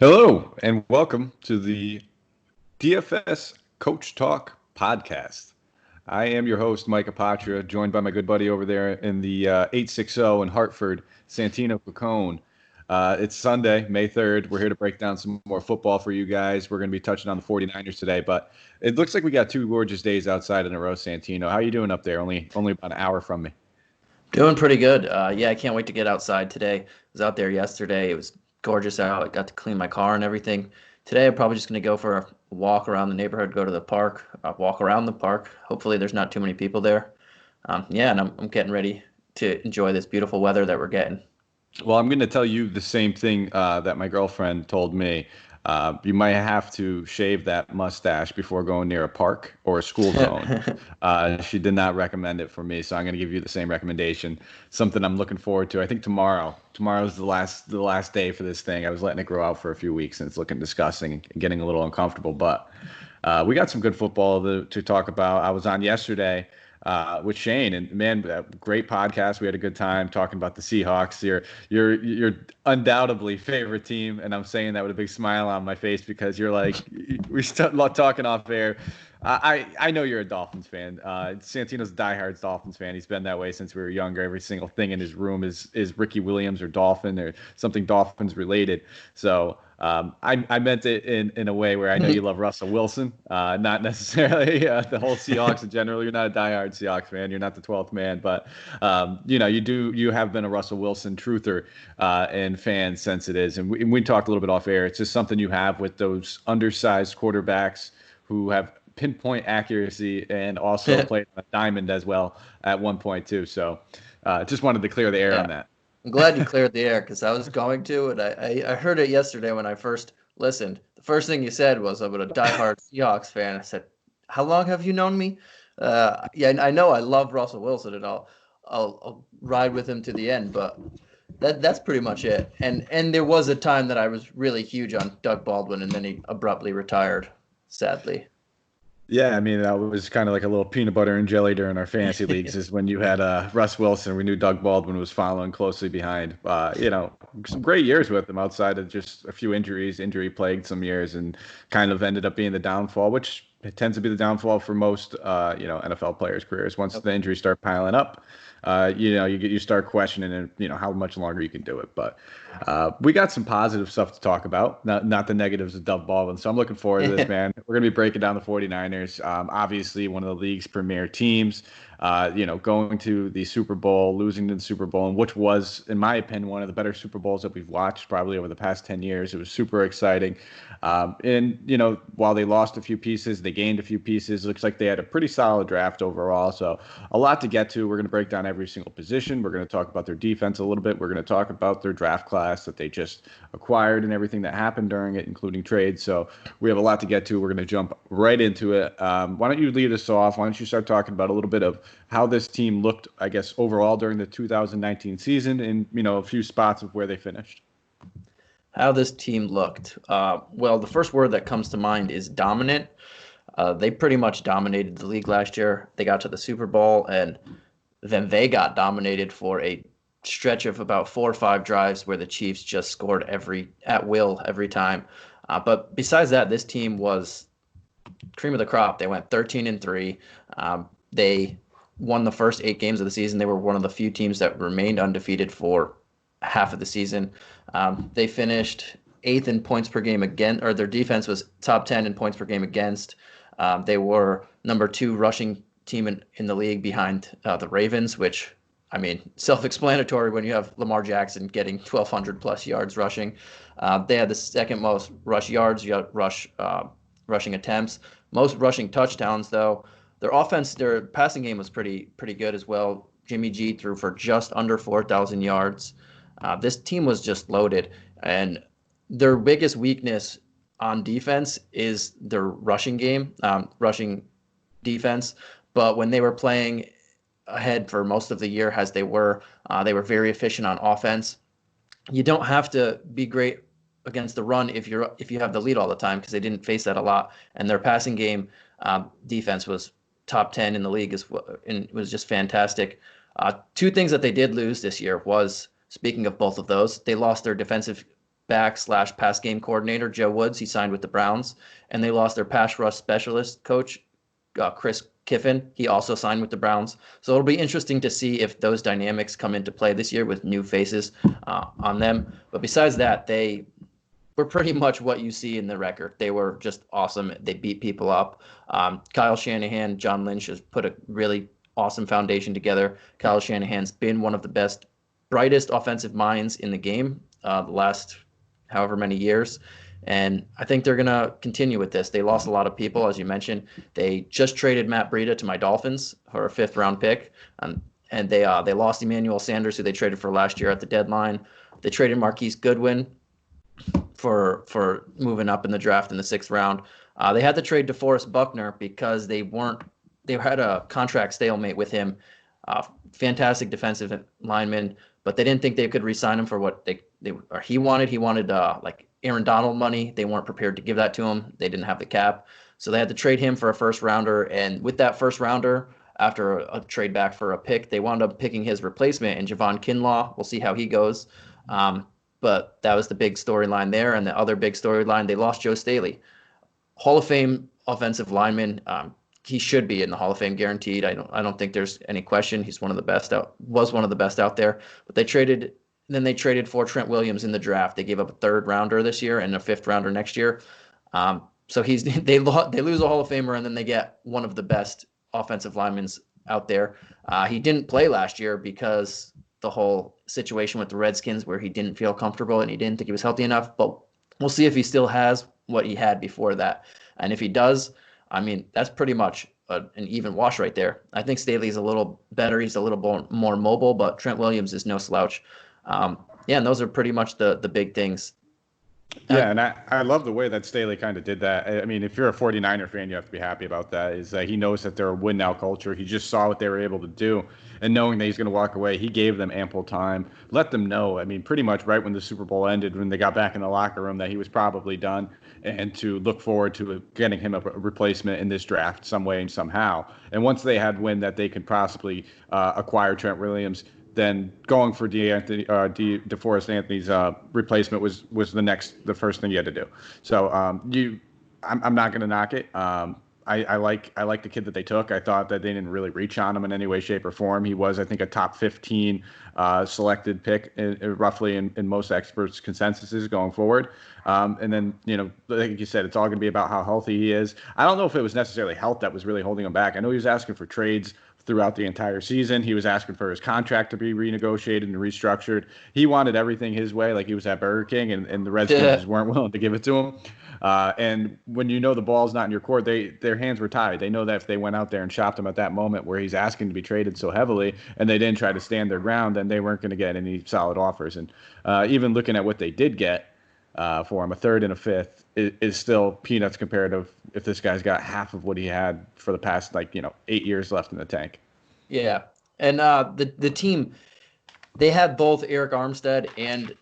Hello, and welcome to the DFS Coach Talk podcast. I am your host, Mike Apatra, joined by my good buddy over there in the 860 in Hartford, Santino Pacone. It's Sunday, May 3rd. We're here to break down some more football for you guys. We're going to be touching on the 49ers today, but it looks like we got two gorgeous days outside in a row, Santino. How you doing up there? Only about an hour from me. Doing pretty good. Yeah, I can't wait to get outside today. I was out there yesterday. It was gorgeous out. I got to clean my car and everything. Today, I'm probably just going to go for a walk around the neighborhood, go to the park, walk around the park. Hopefully, there's not too many people there. Yeah, and I'm getting ready to enjoy this beautiful weather that we're getting. Well, I'm going to tell you the same thing that my girlfriend told me. You might have to shave that mustache before going near a park or a school zone. She did not recommend it for me, so I'm going to give you the same recommendation. Something I'm looking forward to. I think tomorrow. Tomorrow's the last day for this thing. I was letting it grow out for a few weeks, and it's looking disgusting and getting a little uncomfortable. But we got some good football to talk about. I was on yesterday with Shane, and man, great podcast. We had a good time talking about the Seahawks. Your undoubtedly favorite team, and I'm saying that with a big smile on my face because you're like we start talking off air. I know you're a Dolphins fan. Santino's a diehard Dolphins fan. He's been that way since we were younger. Every single thing in his room is Ricky Williams or Dolphin or something Dolphins related. So I meant it in a way where I know you love Russell Wilson, not necessarily the whole Seahawks in general. You're not a diehard Seahawks fan. You're not the 12th man, but you have been a Russell Wilson truther and fan since it is. And we talked a little bit off air. It's just something you have with those undersized quarterbacks who have pinpoint accuracy and also played on a diamond as well at one point too. So just wanted to clear the air Yeah, on that. I'm glad you cleared the air because I was going to, and I heard it yesterday when I first listened. The first thing you said was, I'm a diehard Seahawks fan. I said, how long have you known me? Yeah, I know I love Russell Wilson, and I'll ride with him to the end, but that's pretty much it. And there was a time that I was really huge on Doug Baldwin, and then he abruptly retired, sadly. Yeah, I mean, that was kind of like a little peanut butter and jelly during our fantasy leagues is when you had Russ Wilson. We knew Doug Baldwin was following closely behind. Some great years with him outside of just a few injuries, injury plagued some years, and kind of ended up being the downfall, which it tends to be the downfall for most, NFL players' careers. Once Yep. the injuries start piling up, you start questioning, how much longer you can do it. But we got some positive stuff to talk about, not the negatives of Doug Baldwin. So I'm looking forward to this, man. We're going to be breaking down the 49ers. Obviously, one of the league's premier teams, going to the Super Bowl, losing to the Super Bowl, and which was, in my opinion, one of the better Super Bowls that we've watched probably over the past 10 years. It was super exciting. While they lost a few pieces, they gained a few pieces. It looks like they had a pretty solid draft overall. So a lot to get to. We're going to break down every single position. We're going to talk about their defense a little bit. We're going to talk about their draft class that they just acquired and everything that happened during it, including trades. So we have a lot to get to. We're going to jump right into it. Why don't you lead us off? Why don't you start talking about a little bit of how this team looked, I guess, overall during the 2019 season and, a few spots of where they finished. How this team looked. Well, the first word that comes to mind is dominant. They pretty much dominated the league last year. They got to the Super Bowl, and then they got dominated for a stretch of about 4 or 5 drives where the Chiefs just scored at will every time. But besides that, this team was cream of the crop. They went 13-3. They won the first 8 games of the season. They were one of the few teams that remained undefeated for half of the season. They finished eighth in points per game again, or their defense was top 10 in points per game against. They were number 2 rushing team in the league behind the Ravens, which, I mean, self-explanatory when you have Lamar Jackson getting 1,200 plus yards rushing. They had the second most rush yards, rushing attempts, most rushing touchdowns, though. Their passing game was pretty good as well. Jimmy G threw for just under 4,000 yards. This team was just loaded, and their biggest weakness on defense is their rushing game, rushing defense. But when they were playing ahead for most of the year, as they were very efficient on offense. You don't have to be great against the run if you have the lead all the time because they didn't face that a lot, and their passing game defense was top 10 in the league and it was just fantastic. Two things that they did lose this year was, speaking of both of those, they lost their defensive back slash pass game coordinator, Joe Woods. He signed with the Browns, and they lost their pass rush specialist coach, Chris Kiffin. He also signed with the Browns. So it'll be interesting to see if those dynamics come into play this year with new faces on them. But besides that, they were pretty much what you see in the record. They were just awesome. They beat people up. Kyle Shanahan, John Lynch has put a really awesome foundation together. Kyle Shanahan's been one of the best, brightest offensive minds in the game the last however many years. And I think they're going to continue with this. They lost a lot of people, as you mentioned. They just traded Matt Breida to my Dolphins for a 5th-round pick. And they lost Emmanuel Sanders, who they traded for last year at the deadline. They traded Marquise Goodwin for moving up in the draft in the 6th round. They had to trade DeForest Buckner because they had a contract stalemate with him. Fantastic defensive lineman, but they didn't think they could re-sign him for what he wanted. He wanted like Aaron Donald money. They weren't prepared to give that to him. They didn't have the cap. So they had to trade him for a 1st rounder. And with that 1st rounder, after a trade back for a pick, they wound up picking his replacement in Javon Kinlaw. We'll see how he goes. But that was the big storyline there. And the other big storyline, they lost Joe Staley, Hall of Fame offensive lineman. He should be in the Hall of Fame guaranteed. I don't think there's any question. He's was one of the best out there. But they traded for Trent Williams in the draft. They gave up a 3rd rounder this year and a 5th rounder next year. So they lose a Hall of Famer, and then they get one of the best offensive linemen out there. He didn't play last year because the whole situation with the Redskins, where he didn't feel comfortable and he didn't think he was healthy enough. But we'll see if he still has what he had before that. And if he does, I mean, that's pretty much an even wash right there. I think Staley's a little better. He's a little more mobile, but Trent Williams is no slouch. And those are pretty much the big things. Yeah, and I love the way that Staley kind of did that. I mean, if you're a 49er fan, you have to be happy about that, is that he knows that they're a win-now culture. He just saw what they were able to do, and knowing that he's going to walk away, he gave them ample time, let them know, I mean, pretty much right when the Super Bowl ended, when they got back in the locker room, that he was probably done, and to look forward to getting him a replacement in this draft some way and somehow. And once they had wind that they could possibly acquire Trent Williams, then going for DeForest Anthony's replacement was the first thing you had to do. So I'm not going to knock it. I like the kid that they took. I thought that they didn't really reach on him in any way, shape, or form. He was, I think, a top 15 selected pick, roughly in most experts' consensuses going forward. And then, like you said, it's all going to be about how healthy he is. I don't know if it was necessarily health that was really holding him back. I know he was asking for trades throughout the entire season. He was asking for his contract to be renegotiated and restructured. He wanted everything his way, like he was at Burger King, and the Redskins just weren't willing to give it to him. And when the ball's not in your court, their hands were tied. They know that if they went out there and shopped him at that moment where he's asking to be traded so heavily, and they didn't try to stand their ground, then they weren't going to get any solid offers. And even looking at what they did get for him, a 3rd and a 5th is still peanuts compared to if this guy's got half of what he had for the past 8 years left in the tank. Yeah, and the team, they had both Eric Armstead and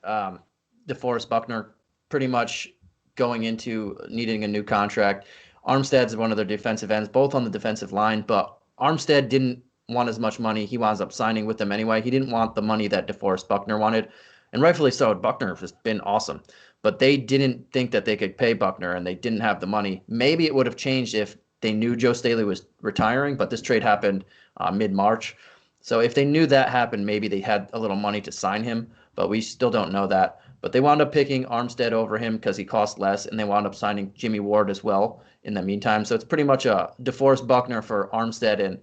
DeForest Buckner pretty much going into needing a new contract. Armstead's one of their defensive ends, both on the defensive line, but Armstead didn't want as much money. He winds up signing with them anyway. He didn't want the money that DeForest Buckner wanted, and rightfully so. Buckner has been awesome, but they didn't think that they could pay Buckner, and they didn't have the money. Maybe it would have changed if they knew Joe Staley was retiring, but this trade happened mid-March. So if they knew that happened, maybe they had a little money to sign him, but we still don't know that. But they wound up picking Armstead over him because he cost less, and they wound up signing Jimmy Ward as well in the meantime. So it's pretty much a DeForest Buckner for Armstead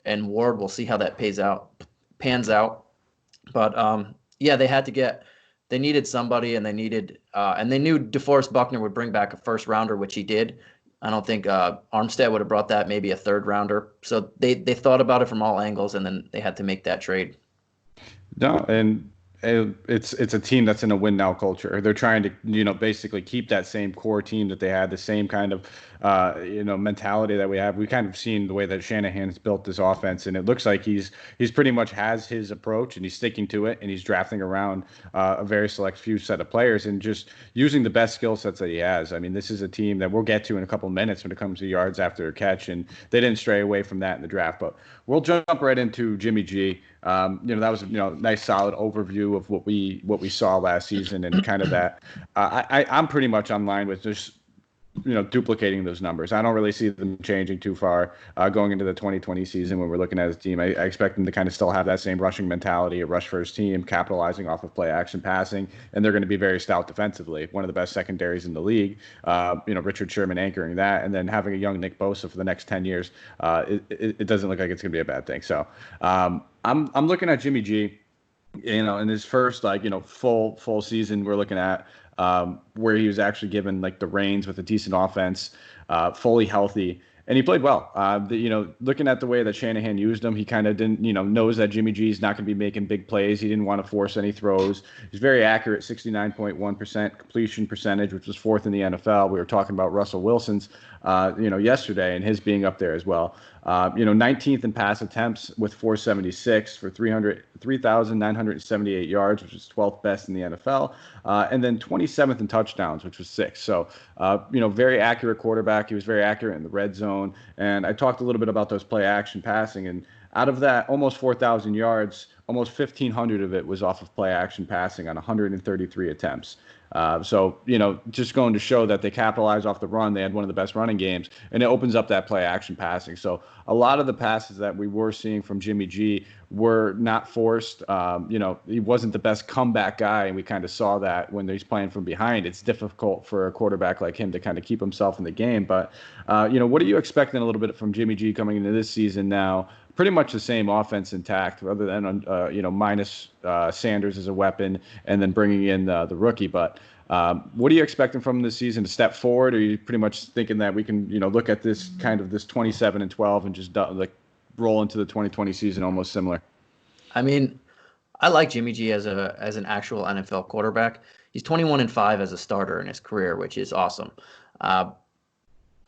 and Ward. We'll see how that pans out. But they needed somebody, and they needed and they knew DeForest Buckner would bring back a 1st rounder, which he did. I don't think Armstead would have brought that, maybe a 3rd rounder. So they thought about it from all angles, and then they had to make that trade. No, and it's a team that's in a win now culture. They're trying to basically keep that same core team that they had, the same kind of mentality that we have. We kind of seen the way that Shanahan's built this offense, and it looks like he's pretty much has his approach, and he's sticking to it, and he's drafting around a very select few set of players and just using the best skill sets that he has. I mean, this is a team that we'll get to in a couple of minutes when it comes to yards after a catch, and they didn't stray away from that in the draft. But we'll jump right into Jimmy G. That was nice solid overview of what we saw last season and kind of that. I'm pretty much online with just duplicating those numbers. I don't really see them changing too far going into the 2020 season when we're looking at his team. I expect them to kind of still have that same rushing mentality, a rush first team, capitalizing off of play action passing, and they're going to be very stout defensively. One of the best secondaries in the league. Richard Sherman anchoring that, and then having a young Nick Bosa for the next 10 years. It doesn't look like it's going to be a bad thing. So I'm looking at Jimmy G. In his first full season, we're looking at where he was actually given like the reins with a decent offense, fully healthy, and he played well. Looking at the way that Shanahan used him, he kind of didn't, knows that Jimmy G is not going to be making big plays. He didn't want to force any throws. He's very accurate, 69.1% completion percentage, which was fourth in the NFL. We were talking about Russell Wilson's, yesterday, and his being up there as well. 19th in pass attempts with 476 for 3,978 yards, which is 12th best in the NFL. And then 27th in touchdowns, which was 6th. So, very accurate quarterback. He was very accurate in the red zone. And I talked a little bit about those play action passing. And out of that almost 4,000 yards, almost 1,500 of it was off of play action passing on 133 attempts. Just going to show that they capitalize off the run. They had one of the best running games, and it opens up that play action passing. So a lot of the passes that we were seeing from Jimmy G were not forced. He wasn't the best comeback guy, and we kind of saw that when he's playing from behind. It's difficult for a quarterback like him to kind of keep himself in the game. But, what are you expecting a little bit from Jimmy G coming into this season now? Pretty much the same offense intact, other than minus Sanders as a weapon, and then bringing in the rookie. But what are you expecting from this season to step forward? Or are you pretty much thinking that we can look at this 27-12 and just roll into the 2020 season almost similar? I mean, I like Jimmy G as an actual NFL quarterback. He's 21-5 as a starter in his career, which is awesome. I'm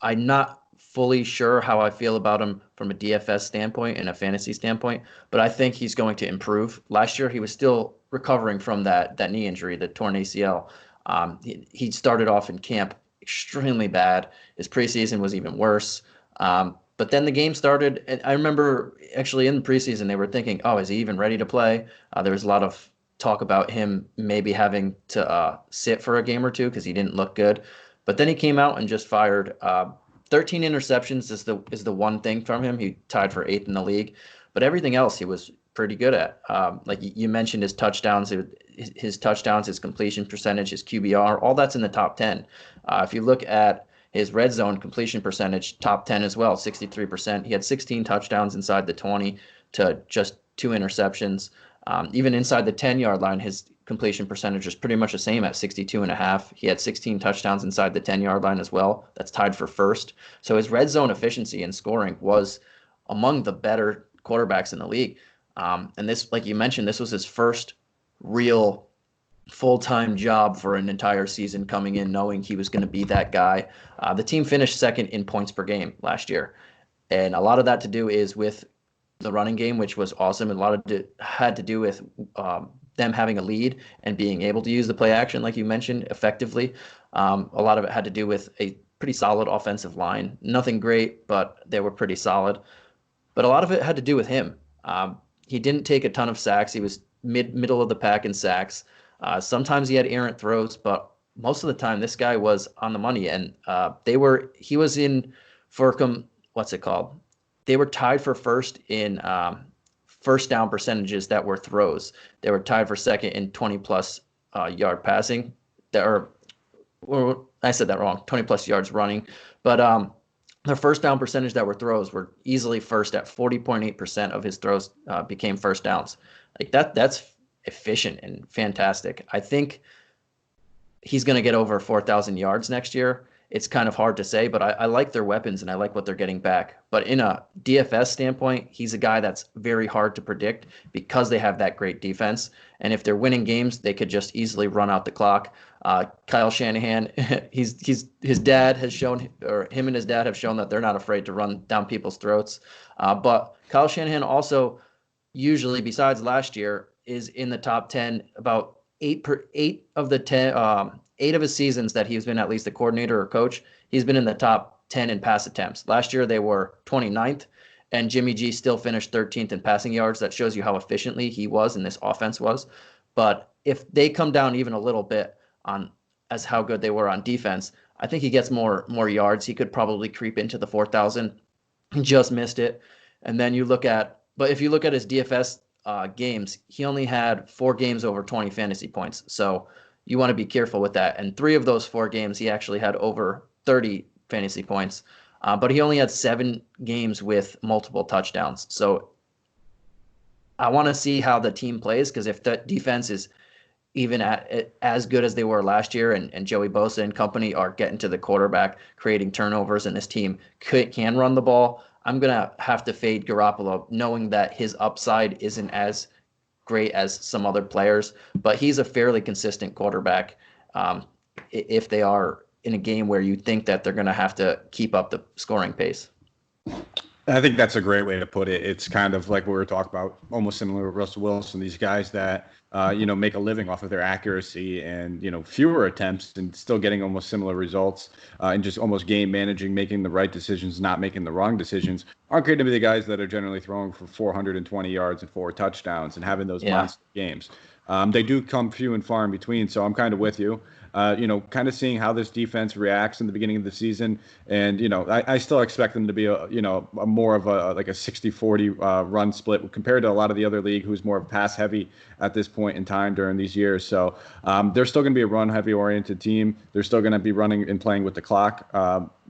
not fully sure how I feel about him from a DFS standpoint and a fantasy standpoint, but I think he's going to improve. Last year, he was still recovering from that knee injury, the torn ACL. He started off in camp extremely bad. His preseason was even worse. But then the game started, and I remember actually in the preseason, they were thinking, oh, is he even ready to play? There was a lot of talk about him maybe having to sit for a game or two because he didn't look good. But then he came out and just fired 13 interceptions is the one thing from him. He tied for 8th in the league, but everything else he was pretty good at. Like you mentioned, his touchdowns, his completion percentage, his QBR, all that's in the top 10. If you look at his red zone completion percentage, top 10 as well, 63%. He had 16 touchdowns inside the 20 to just 2 interceptions. Even inside the 10-yard line, his completion percentage is pretty much the same at 62.5. He had 16 touchdowns inside the 10-yard line as well. That's tied for first. So his red zone efficiency and scoring was among the better quarterbacks in the league. And this, like you mentioned, this was his first real full-time job for an entire season, coming in knowing he was going to be that guy. The team finished second in points per game last year. And a lot of that to do is with the running game, which was awesome. And a lot of it had to do with them having a lead and being able to use the play action, like you mentioned, effectively. A lot of it had to do with a pretty solid offensive line. Nothing great, but they were pretty solid. But a lot of it had to do with him. He didn't take a ton of sacks. He was middle of the pack in sacks. Sometimes he had errant throws, but most of the time this guy was on the money. And he was in for, what's it called? They were tied for first in first down percentages that were throws. They were tied for second in 20-plus yard passing. Or I said that wrong, 20-plus yards running. But their first down percentage that were throws were easily first at 40.8% of his throws became first downs. Like that's efficient and fantastic. I think he's going to get over 4,000 yards next year. It's kind of hard to say, but I like their weapons and I like what they're getting back. But in a DFS standpoint, he's a guy that's very hard to predict because they have that great defense. And if they're winning games, they could just easily run out the clock. Kyle Shanahan, his dad has shown, or him and his dad have shown that they're not afraid to run down people's throats. But Kyle Shanahan also usually, besides last year, is in the top 10 about 8 of the 10. 8 of his seasons that he's been at least a coordinator or coach, he's been in the top 10 in pass attempts. Last year, they were 29th, and Jimmy G still finished 13th in passing yards. That shows you how efficiently he was and this offense was. But if they come down even a little bit on as how good they were on defense, I think he gets more yards. He could probably creep into the 4,000. He just missed it. And then but if you look at his DFS games, he only had 4 games over 20 fantasy points. So you want to be careful with that. And 3 of those 4 games, he actually had over 30 fantasy points. But he only had 7 games with multiple touchdowns. So I want to see how the team plays, because if the defense is even as good as they were last year, and Joey Bosa and company are getting to the quarterback, creating turnovers, and this team can run the ball, I'm going to have to fade Garoppolo, knowing that his upside isn't as great as some other players, but he's a fairly consistent quarterback. If they are in a game where you think that they're going to have to keep up the scoring pace. I think that's a great way to put it. It's kind of like what we were talking about, almost similar to Russell Wilson, these guys that, make a living off of their accuracy and, fewer attempts and still getting almost similar results, and just almost game managing, making the right decisions, not making the wrong decisions, aren't going to be the guys that are generally throwing for 420 yards and 4 touchdowns and having those monster games. They do come few and far in between, so I'm kind of with you. Kind of seeing how this defense reacts in the beginning of the season. And, I still expect them to be a more of a 60-40 run split compared to a lot of the other league who's more pass heavy at this point in time during these years. So they're still going to be a run heavy oriented team. They're still going to be running and playing with the clock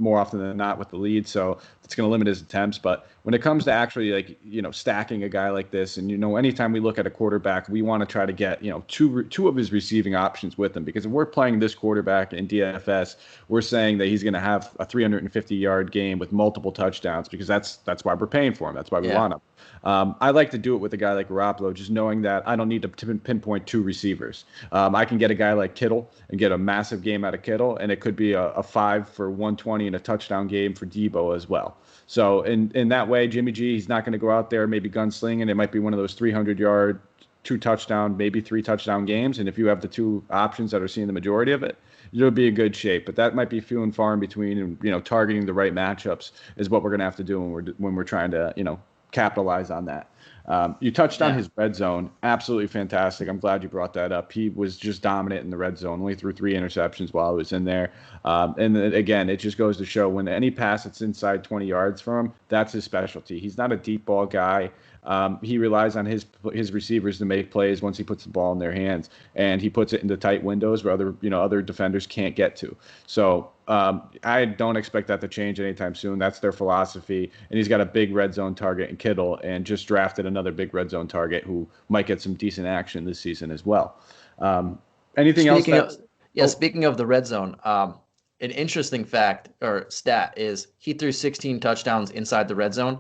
more often than not with the lead. So it's going to limit his attempts. But when it comes to actually stacking a guy like this, and anytime we look at a quarterback, we want to try to get two of his receiving options with him, because if we're playing this quarterback in DFS, we're saying that he's going to have a 350-yard game with multiple touchdowns, because that's why we're paying for him. That's why we want him. I like to do it with a guy like Garoppolo, just knowing that I don't need to pinpoint 2 receivers. I can get a guy like Kittle and get a massive game out of Kittle, and it could be a 5 for 120 and a touchdown game for Debo as well. So in that way, Jimmy G, he's not going to go out there maybe gunslinging. It might be one of those 300-yard, 2 touchdown, maybe 3 touchdown games. And if you have the 2 options that are seeing the majority of it, you'll be in good shape. But that might be few and far in between, and targeting the right matchups is what we're going to have to do when we're trying to capitalize on that. You touched on his red zone. Absolutely fantastic. I'm glad you brought that up. He was just dominant in the red zone. Only threw 3 interceptions while I was in there. And again, it just goes to show when any pass that's inside 20 yards from him, that's his specialty. He's not a deep ball guy. He relies on his receivers to make plays once he puts the ball in their hands, and he puts it into tight windows where other defenders can't get to. So I don't expect that to change anytime soon. That's their philosophy, and he's got a big red zone target in Kittle, and just drafted another big red zone target who might get some decent action this season as well. Anything else? Speaking of the red zone, an interesting fact or stat is he threw 16 touchdowns inside the red zone,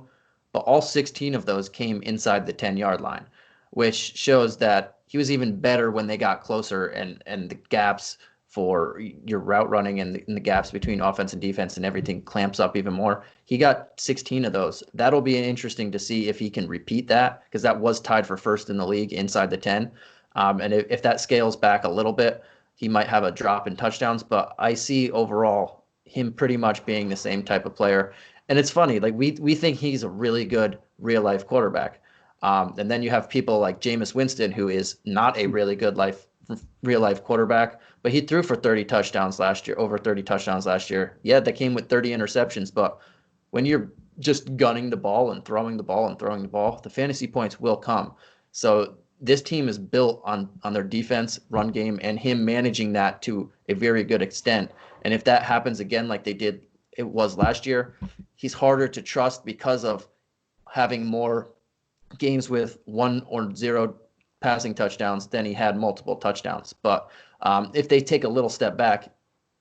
but all 16 of those came inside the 10-yard line, which shows that he was even better when they got closer, and the gaps for your route running and the gaps between offense and defense and everything clamps up even more. He got 16 of those. That'll be interesting to see if he can repeat that, because that was tied for first in the league inside the 10. And if that scales back a little bit, he might have a drop in touchdowns, but I see overall him pretty much being the same type of player. And it's funny, like we think he's a really good real life quarterback. And then you have people like Jameis Winston, who is not a really good real life quarterback, but he threw for 30 touchdowns last year, over 30 touchdowns last year. Yeah, that came with 30 interceptions, but when you're just gunning the ball and throwing the ball and throwing the ball, the fantasy points will come. So this team is built on their defense, run game, and him managing that to a very good extent. And if that happens again like it was last year, he's harder to trust because of having more games with 1 or 0 passing touchdowns than he had multiple touchdowns. But if they take a little step back,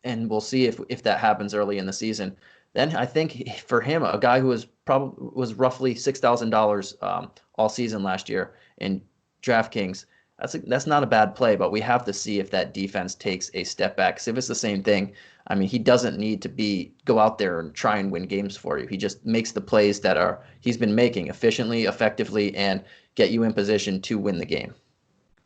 and we'll see if that happens early in the season, then I think for him, a guy who was roughly $6,000 all season last year in DraftKings, that's not a bad play. But we have to see if that defense takes a step back. Because if it's the same thing, I mean, he doesn't need to go out there and try and win games for you. He just makes the plays that he's been making efficiently, effectively, and get you in position to win the game.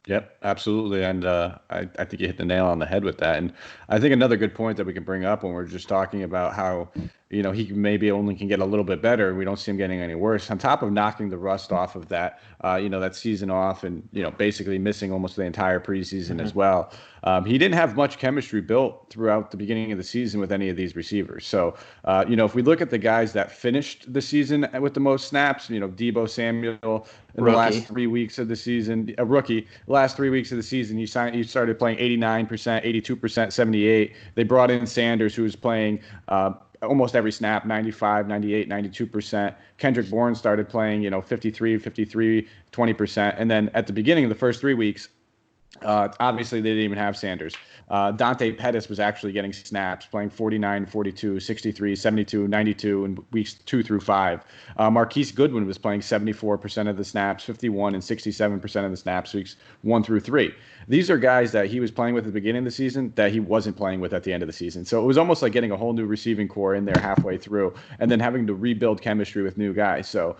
Yep, absolutely. And I think you hit the nail on the head with that. And I think another good point that we can bring up when we're just talking about how he maybe only can get a little bit better. We don't see him getting any worse. On top of knocking the rust off of that, that season off, and basically missing almost the entire preseason as Hmm. well. He didn't have much chemistry built throughout the beginning of the season with any of these receivers. So, if we look at the guys that finished the season with the most snaps, Debo Samuel in the last Rookie. 3 weeks of the season, a rookie, the last 3 weeks of the season, he started playing 89%, 82%, 78. They brought in Sanders, who was playing almost every snap, 95, 98, 92%. Kendrick Bourne started playing, 53, 20%. And then at the beginning of the first 3 weeks, obviously, they didn't even have Sanders. Dante Pettis was actually getting snaps, playing 49, 42, 63, 72, 92 in weeks 2 through 5. Marquise Goodwin was playing 74% of the snaps, 51 and 67% of the snaps weeks 1 through 3. These are guys that he was playing with at the beginning of the season that he wasn't playing with at the end of the season. So it was almost like getting a whole new receiving core in there halfway through and then having to rebuild chemistry with new guys. So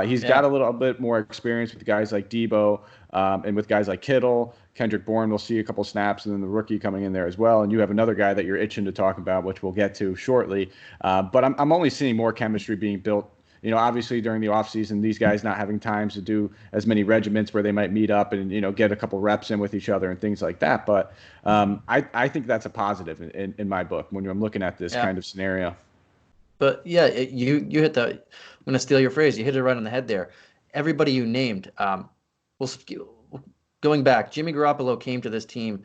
he's got a little bit more experience with guys like Debo and with guys like Kittle. Kendrick Bourne will see a couple snaps, and then the rookie coming in there as well. And you have another guy that you're itching to talk about, which we'll get to shortly. But I'm only seeing more chemistry being built. Obviously during the offseason, these guys not having times to do as many regiments where they might meet up and, get a couple reps in with each other and things like that. But I think that's a positive in my book when I'm looking at this kind of scenario. But yeah, you hit the. I'm going to steal your phrase. You hit it right on the head there. Everybody you named. Going back, Jimmy Garoppolo came to this team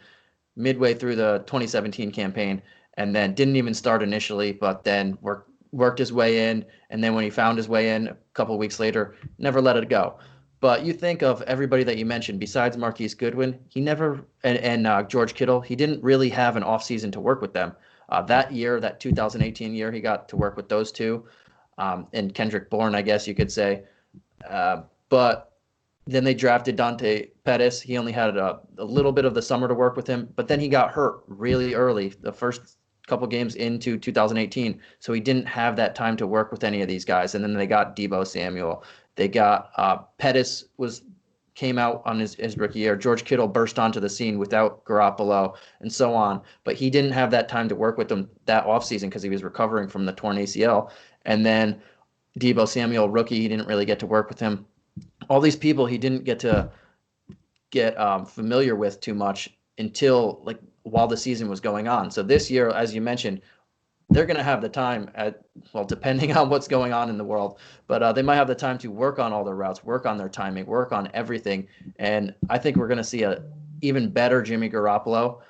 midway through the 2017 campaign and then didn't even start initially, but then worked his way in. And then when he found his way in a couple of weeks later, never let it go. But you think of everybody that you mentioned, besides Marquise Goodwin, he never, and George Kittle, he didn't really have an offseason to work with them. That year, that 2018 year, he got to work with those two. And Kendrick Bourne, I guess you could say. But then they drafted Dante Pettis. He only had a little bit of the summer to work with him, but then he got hurt really early, the first couple games into 2018. So he didn't have that time to work with any of these guys. And then they got Debo Samuel. They got Pettis came out on his rookie year. George Kittle burst onto the scene without Garoppolo and so on. But he didn't have that time to work with them that offseason because he was recovering from the torn ACL. And then Debo Samuel, rookie, he didn't really get to work with him. All these people he didn't get familiar with too much until while the season was going on. So this year, as you mentioned, they're going to have the time depending on what's going on in the world, but they might have the time to work on all their routes, work on their timing, work on everything. And I think we're going to see a even better Jimmy Garoppolo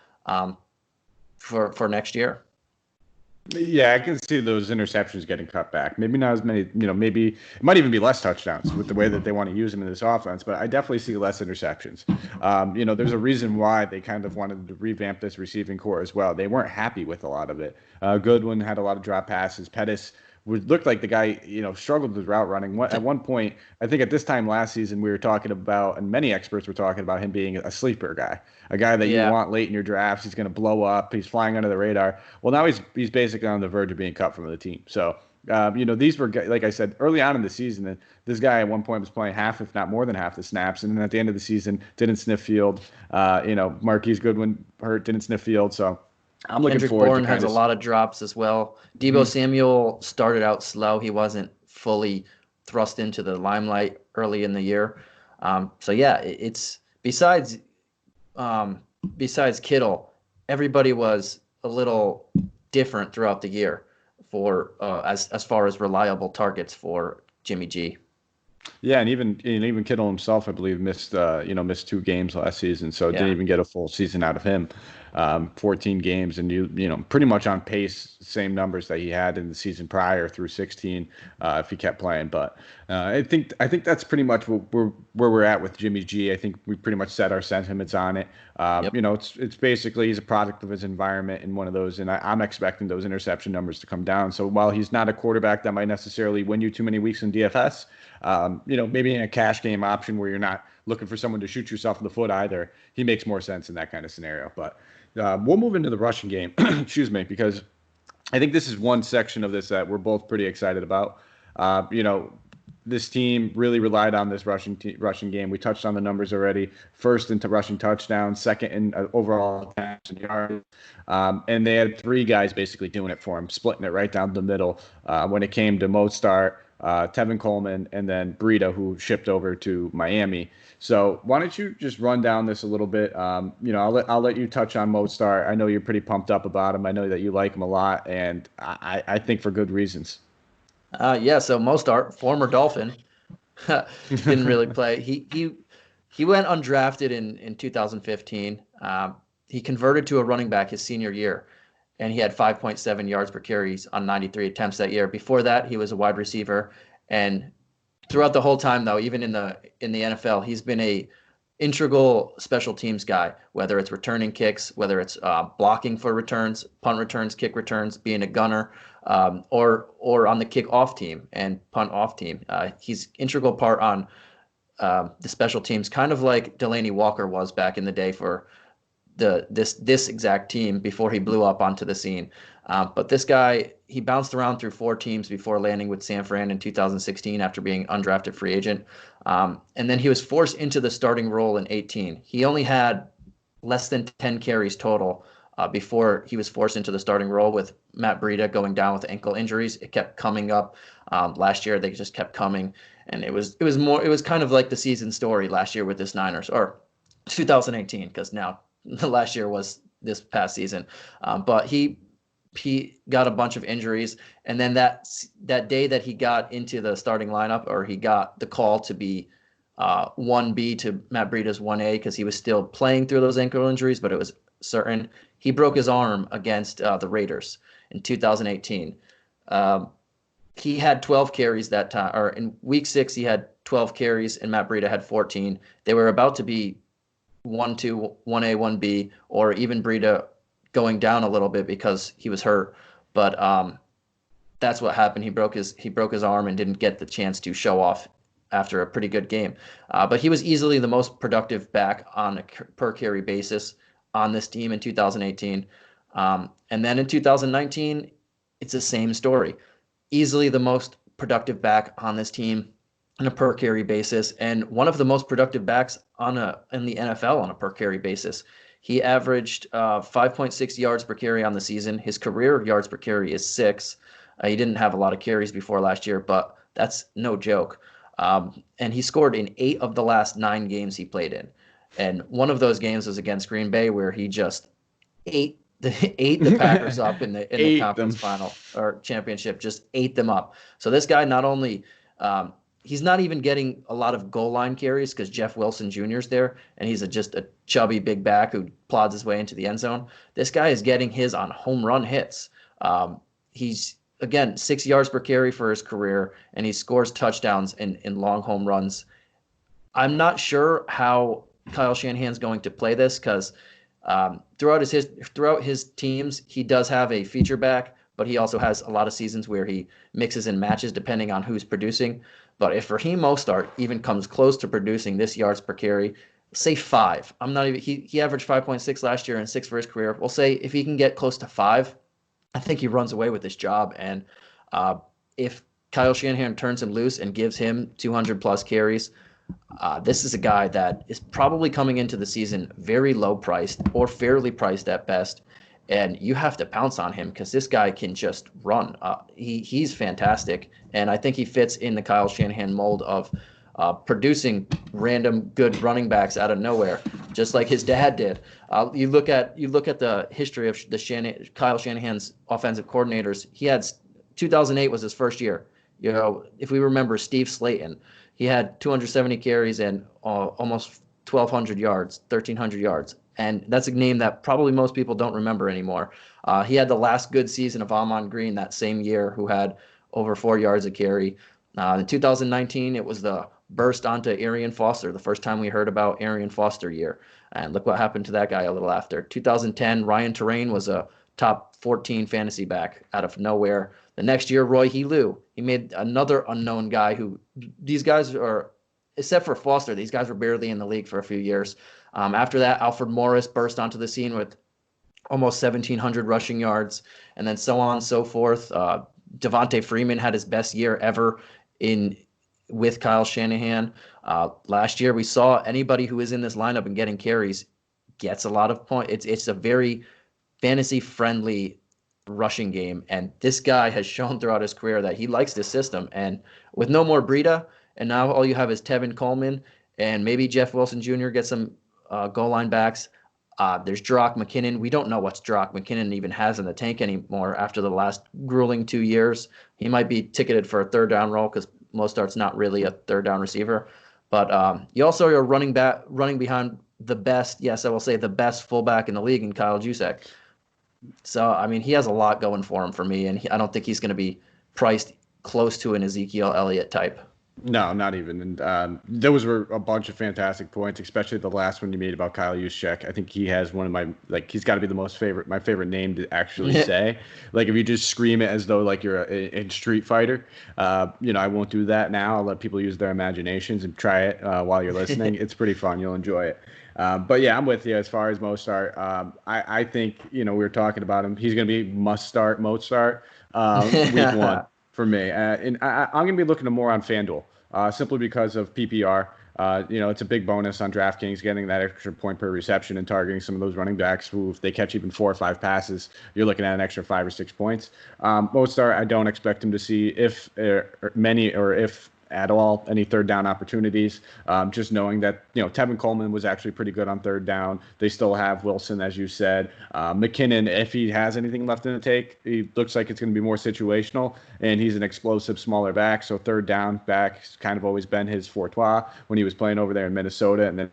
for next year. Yeah, I can see those interceptions getting cut back. Maybe not as many, maybe it might even be less touchdowns with the way that they want to use them in this offense, but I definitely see less interceptions. There's a reason why they kind of wanted to revamp this receiving core as well. They weren't happy with a lot of it. Goodwin had a lot of drop passes. Pettis looked like the guy, struggled with route running. At one point, I think at this time last season, we were talking about, and many experts were talking about him being a sleeper guy, a guy that you want late in your drafts. He's going to blow up. He's flying under the radar. Well, now he's basically on the verge of being cut from the team. So, these were, like I said, early on in the season, this guy at one point was playing half, if not more than half the snaps. And then at the end of the season, didn't sniff field. Marquise Goodwin didn't sniff field. So, I'm looking Kendrick forward Bourne to has a lot of drops as well. Debo Samuel started out slow. He wasn't fully thrust into the limelight early in the year. It's besides Kittle, everybody was a little different throughout the year for as far as reliable targets for Jimmy G. Yeah, and even Kittle himself, I believe, missed 2 games last season, so didn't even get a full season out of him. 14 games, and pretty much on pace, same numbers that he had in the season prior through 16, if he kept playing. But I think that's pretty much where we're at with Jimmy G. I think we pretty much set our sentiments on it. It's basically he's a product of his environment and one of those, and I'm expecting those interception numbers to come down. So while he's not a quarterback that might necessarily win you too many weeks in DFS, maybe in a cash game option where you're not looking for someone to shoot yourself in the foot either, he makes more sense in that kind of scenario. But we'll move into the rushing game, excuse me, because I think this is one section of this that we're both pretty excited about. this team really relied on this rushing game. We touched on the numbers already. First into rushing touchdowns, second in overall attempts and yards. And they had three guys basically doing it for him, splitting it right down the middle. When it came to Mostert, Tevin Coleman, and then Breida, who shipped over to Miami. So why don't you just run down this a little bit? I'll let you touch on Mostert. I know you're pretty pumped up about him. I know that you like him a lot, and I think for good reasons. Yeah, so Mostert, former Dolphin, didn't really play. He went undrafted in 2015. He converted to a running back his senior year, and he had 5.7 yards per carries on 93 attempts that year. Before that, he was a wide receiver, and throughout the whole time, though, even in the NFL, he's been a integral special teams guy. Whether it's returning kicks, whether it's blocking for returns, punt returns, kick returns, being a gunner, or on the kick off team and punt off team. He's integral part on the special teams, kind of like Delaney Walker was back in the day for this exact team before he blew up onto the scene. But this guy, he bounced around through four teams before landing with San Fran in 2016 after being undrafted free agent. And then he was forced into the starting role in 18. He only had less than 10 carries total before he was forced into the starting role, with Matt Breida going down with ankle injuries. It kept coming up. Last year, they just kept coming. And it was kind of like the season story last year with this Niners, or 2018, because now the last year was this past season. But he got a bunch of injuries, and then that day that he got into the starting lineup, or he got the call to be 1B to Matt Breida's 1A, because he was still playing through those ankle injuries, but it was certain. He broke his arm against the Raiders in 2018. He had 12 carries that time, or in week 6 he had 12 carries, and Matt Breida had 14. They were about to be 1-2, 1A, 1B, or even Breida going down a little bit because he was hurt. But that's what happened. He broke his arm and didn't get the chance to show off after a pretty good game. But he was easily the most productive back on a per carry basis on this team in 2018. And then in 2019, it's the same story. Easily the most productive back on this team on a per carry basis, and one of the most productive backs in the NFL on a per carry basis. He averaged 5.6 yards per carry on the season. His career yards per carry is 6. He didn't have a lot of carries before last year, but that's no joke. And he scored in 8 of the last 9 games he played in. And one of those games was against Green Bay, where he just ate the Packers up in the conference final or championship, just ate them up. So this guy not only he's not even getting a lot of goal line carries because Jeff Wilson Jr. is there, and he's just a chubby big back who plods his way into the end zone. This guy is getting his on home run hits. He's, again, 6 yards per carry for his career, and he scores touchdowns in long home runs. I'm not sure how Kyle Shanahan's going to play this, because throughout his teams, he does have a feature back, but he also has a lot of seasons where he mixes and matches depending on who's producing. But if Raheem Mostert even comes close to producing this yards per carry, say 5. I'm not even he averaged 5.6 last year and 6 for his career. We'll say if he can get close to 5, I think he runs away with this job. And if Kyle Shanahan turns him loose and gives him 200 plus carries, this is a guy that is probably coming into the season very low priced or fairly priced at best. And you have to pounce on him because this guy can just run. He's fantastic. And I think he fits in the Kyle Shanahan mold of producing random good running backs out of nowhere, just like his dad did. You look at the history of Kyle Shanahan's offensive coordinators. He had 2008 was his first year. You know, if we remember Steve Slayton, he had 270 carries and almost 1,200 yards, 1,300 yards. And that's a name that probably most people don't remember anymore. He had the last good season of Ahman Green that same year, who had over 4 yards a carry. In 2019, it was the burst onto Arian Foster, the first time we heard about Arian Foster year. And look what happened to that guy a little after. 2010, Ryan Terrain was a top 14 fantasy back out of nowhere. The next year, Roy Helu. He made another unknown guy who these guys are, except for Foster, these guys were barely in the league for a few years. After that, Alfred Morris burst onto the scene with almost 1,700 rushing yards, and then so on and so forth. Devontae Freeman had his best year ever with Kyle Shanahan. Last year, we saw anybody who is in this lineup and getting carries gets a lot of points. It's a very fantasy friendly rushing game, and this guy has shown throughout his career that he likes this system. And with no more Breida, and now all you have is Tevin Coleman and maybe Jeff Wilson Jr. get some goal line backs. There's Jurok McKinnon. We don't know what Jurok McKinnon even has in the tank anymore after the last grueling 2 years. He might be ticketed for a third down role because Mostert's not really a third down receiver. But you also are running behind the best, yes, I will say the best fullback in the league in Kyle Juszczyk. So, I mean, he has a lot going for him for me, and I don't think he's going to be priced close to an Ezekiel Elliott type. No, not even. And those were a bunch of fantastic points, especially the last one you made about Kyle Juszczyk. I think he has one of my, like, he's got to be my favorite name to actually say. Like, if you just scream it as though, like, you're a Street Fighter, I won't do that now. I'll let people use their imaginations and try it while you're listening. It's pretty fun. You'll enjoy it. But yeah, I'm with you as far as Mostert. I think, we were talking about him. He's going to be Mostert week one for me. And I'm going to be looking more on FanDuel. Simply because of PPR. It's a big bonus on DraftKings getting that extra point per reception and targeting some of those running backs who, if they catch even 4 or 5 passes, you're looking at an extra 5 or 6 points. Mostert, I don't expect him to see if at all any third down opportunities. Just knowing that, Tevin Coleman was actually pretty good on third down. They still have Wilson, as you said. McKinnon, if he has anything left in the tank, he looks like it's going to be more situational, and he's an explosive, smaller back. So third down back has kind of always been his forte when he was playing over there in Minnesota, and then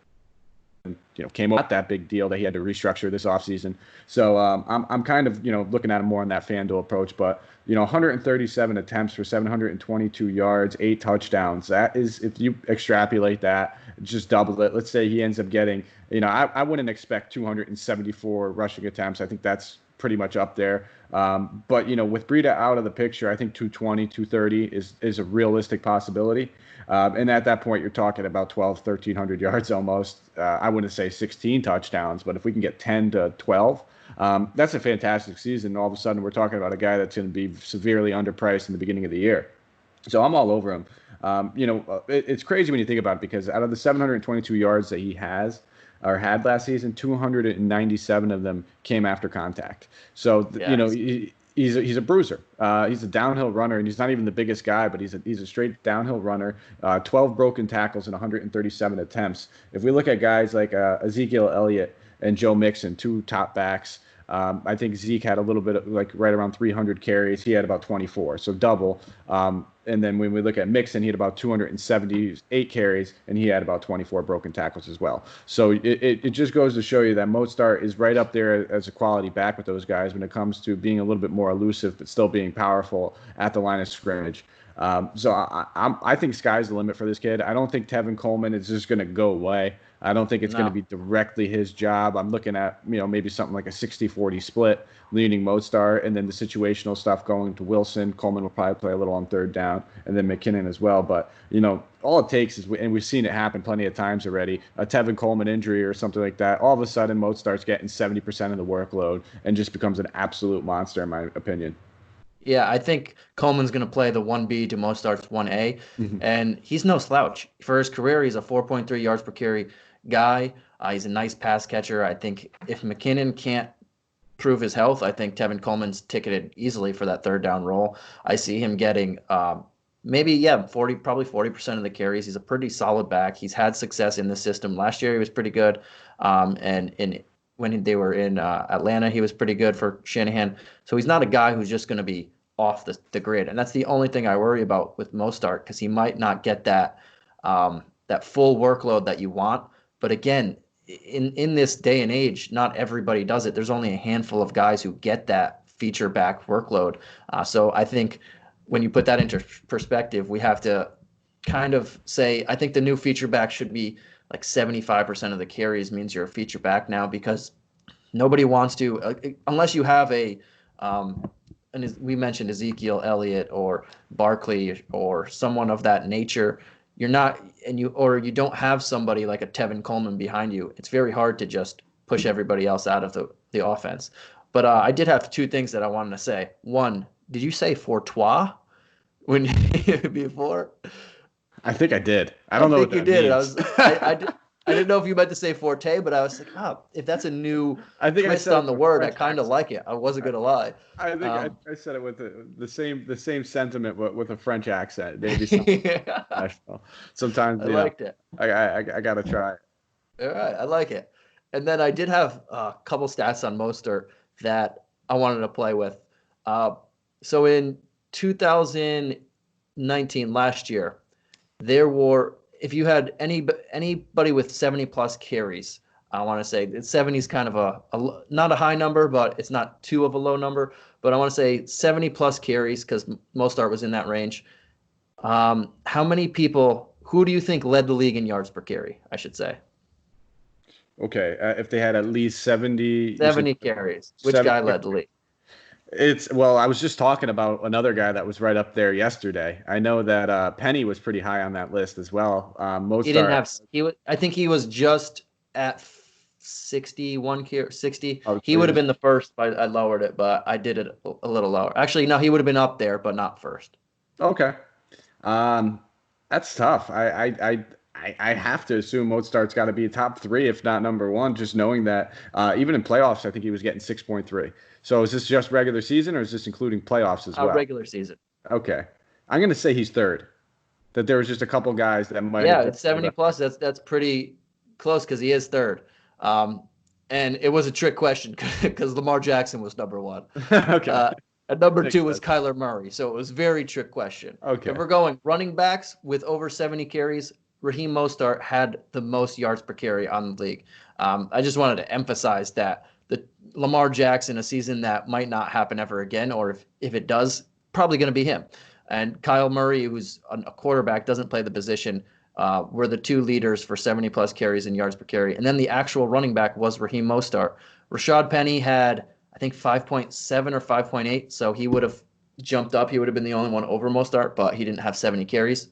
came up that big deal that he had to restructure this offseason. So I'm kind of, looking at him more on that FanDuel approach. But, 137 attempts for 722 yards, 8 touchdowns. That is, if you extrapolate that, just double it. Let's say he ends up getting, I wouldn't expect 274 rushing attempts. I think that's pretty much up there. But, with Breida out of the picture, I think 220, 230 is a realistic possibility. And at that point, you're talking about 1,300 yards almost. I wouldn't say 16 touchdowns, but if we can get 10 to 12, that's a fantastic season. All of a sudden, we're talking about a guy that's going to be severely underpriced in the beginning of the year. So I'm all over him. It's crazy when you think about it, because out of the 722 yards that he has or had last season, 297 of them came after contact. So, he's a bruiser. He's a downhill runner, and he's not even the biggest guy, but he's a straight downhill runner. 12 broken tackles and 137 attempts. If we look at guys like Ezekiel Elliott and Joe Mixon, 2 top backs, I think Zeke had a little bit of, like, right around 300 carries. He had about 24, so double. And then when we look at Mixon, he had about 278 carries, and he had about 24 broken tackles as well. So it just goes to show you that Mostert is right up there as a quality back with those guys when it comes to being a little bit more elusive, but still being powerful at the line of scrimmage. So I think sky's the limit for this kid. I don't think Tevin Coleman is just going to go away. I don't think it's going to be directly his job. I'm looking at, maybe something like a 60-40 split, leaning Mostert, and then the situational stuff going to Wilson. Coleman will probably play a little on third down, and then McKinnon as well. But, all it takes is, and we've seen it happen plenty of times already, a Tevin Coleman injury or something like that. All of a sudden, Mostert's getting 70% of the workload and just becomes an absolute monster, in my opinion. Yeah, I think Coleman's going to play the 1B to Mostert's 1A, and he's no slouch. For his career, he's a 4.3 yards per carry guy. He's a nice pass catcher. I think if McKinnon can't prove his health, I think Tevin Coleman's ticketed easily for that third down role. I see him getting probably 40% of the carries. He's a pretty solid back. He's had success in the system. Last year, he was pretty good, when they were in Atlanta, he was pretty good for Shanahan. So he's not a guy who's just going to be off the grid. And that's the only thing I worry about with Mostert, because he might not get that full workload that you want. But again, in this day and age, not everybody does it. There's only a handful of guys who get that feature back workload. So I think when you put that into perspective, we have to kind of say, I think the new feature back should be like 75% of the carries means you're a feature back now, because nobody wants to, unless you have and we mentioned Ezekiel Elliott or Barkley or someone of that nature. You're not, you don't have somebody like a Tevin Coleman behind you. It's very hard to just push everybody else out of the offense. But I did have 2 things that I wanted to say. One, did you say Fortois before? I think I did. I I don't know what think you that did. And means. I didn't know if you meant to say forte, but I was like, oh, if that's a new I think I twist said it on with the a word, I French kind of accent. like it. I wasn't gonna lie. I think Um, I said it with the same sentiment, but with a French accent. Maybe sound I professional. Sometimes, liked it. I gotta try it. All right, I like it. And then I did have a couple stats on Mostert that I wanted to play with. Uh, so in 2019, last year, there were if you had anybody with 70 plus carries, I want to say 70 is kind of not a high number, but it's not too of a low number. But I want to say 70 plus carries because Mostert was in that range. How many people? Who do you think led the league in yards per carry? I should say. Okay, if they had at least 70, you said 70 carries. Which 70. guy led the league? Well, I was just talking about another guy that was right up there yesterday. I know that Penny was pretty high on that list as well. He didn't Mostert, have he was I think he was just at 61 carry 60. oh, He so he would have was been the first, but I lowered it, but I did it a little lower. Actually, no, he would have been up there, but not first. okay. Um, that's tough. I have to assume Mozart's got to be top three, if not number one, just knowing that even in playoffs, I think he was getting 6.3. So is this just regular season or is this including playoffs as well? Regular season. Okay. I'm going to say he's third, that there was just a couple guys that might have Yeah, been. it's 70 plus. That's pretty close because he is third. Um, and it was a trick question because Lamar Jackson was number one. Okay. Uh, and number Makes two was sense. Kyler Murray. So it was very trick question. Okay. If we're going running backs with over 70 carries, Raheem Mostert had the most yards per carry on the league. I just wanted to emphasize that the Lamar Jackson, a season that might not happen ever again, or if it does, probably going to be him. And Kyle Murray, who's a quarterback, doesn't play the position, were the two leaders for 70 plus carries and yards per carry. And then the actual running back was Raheem Mostert. Rashad Penny had, I think, 5.7 or 5.8, so he would have jumped up. He would have been the only one over Mostert, but he didn't have 70 carries.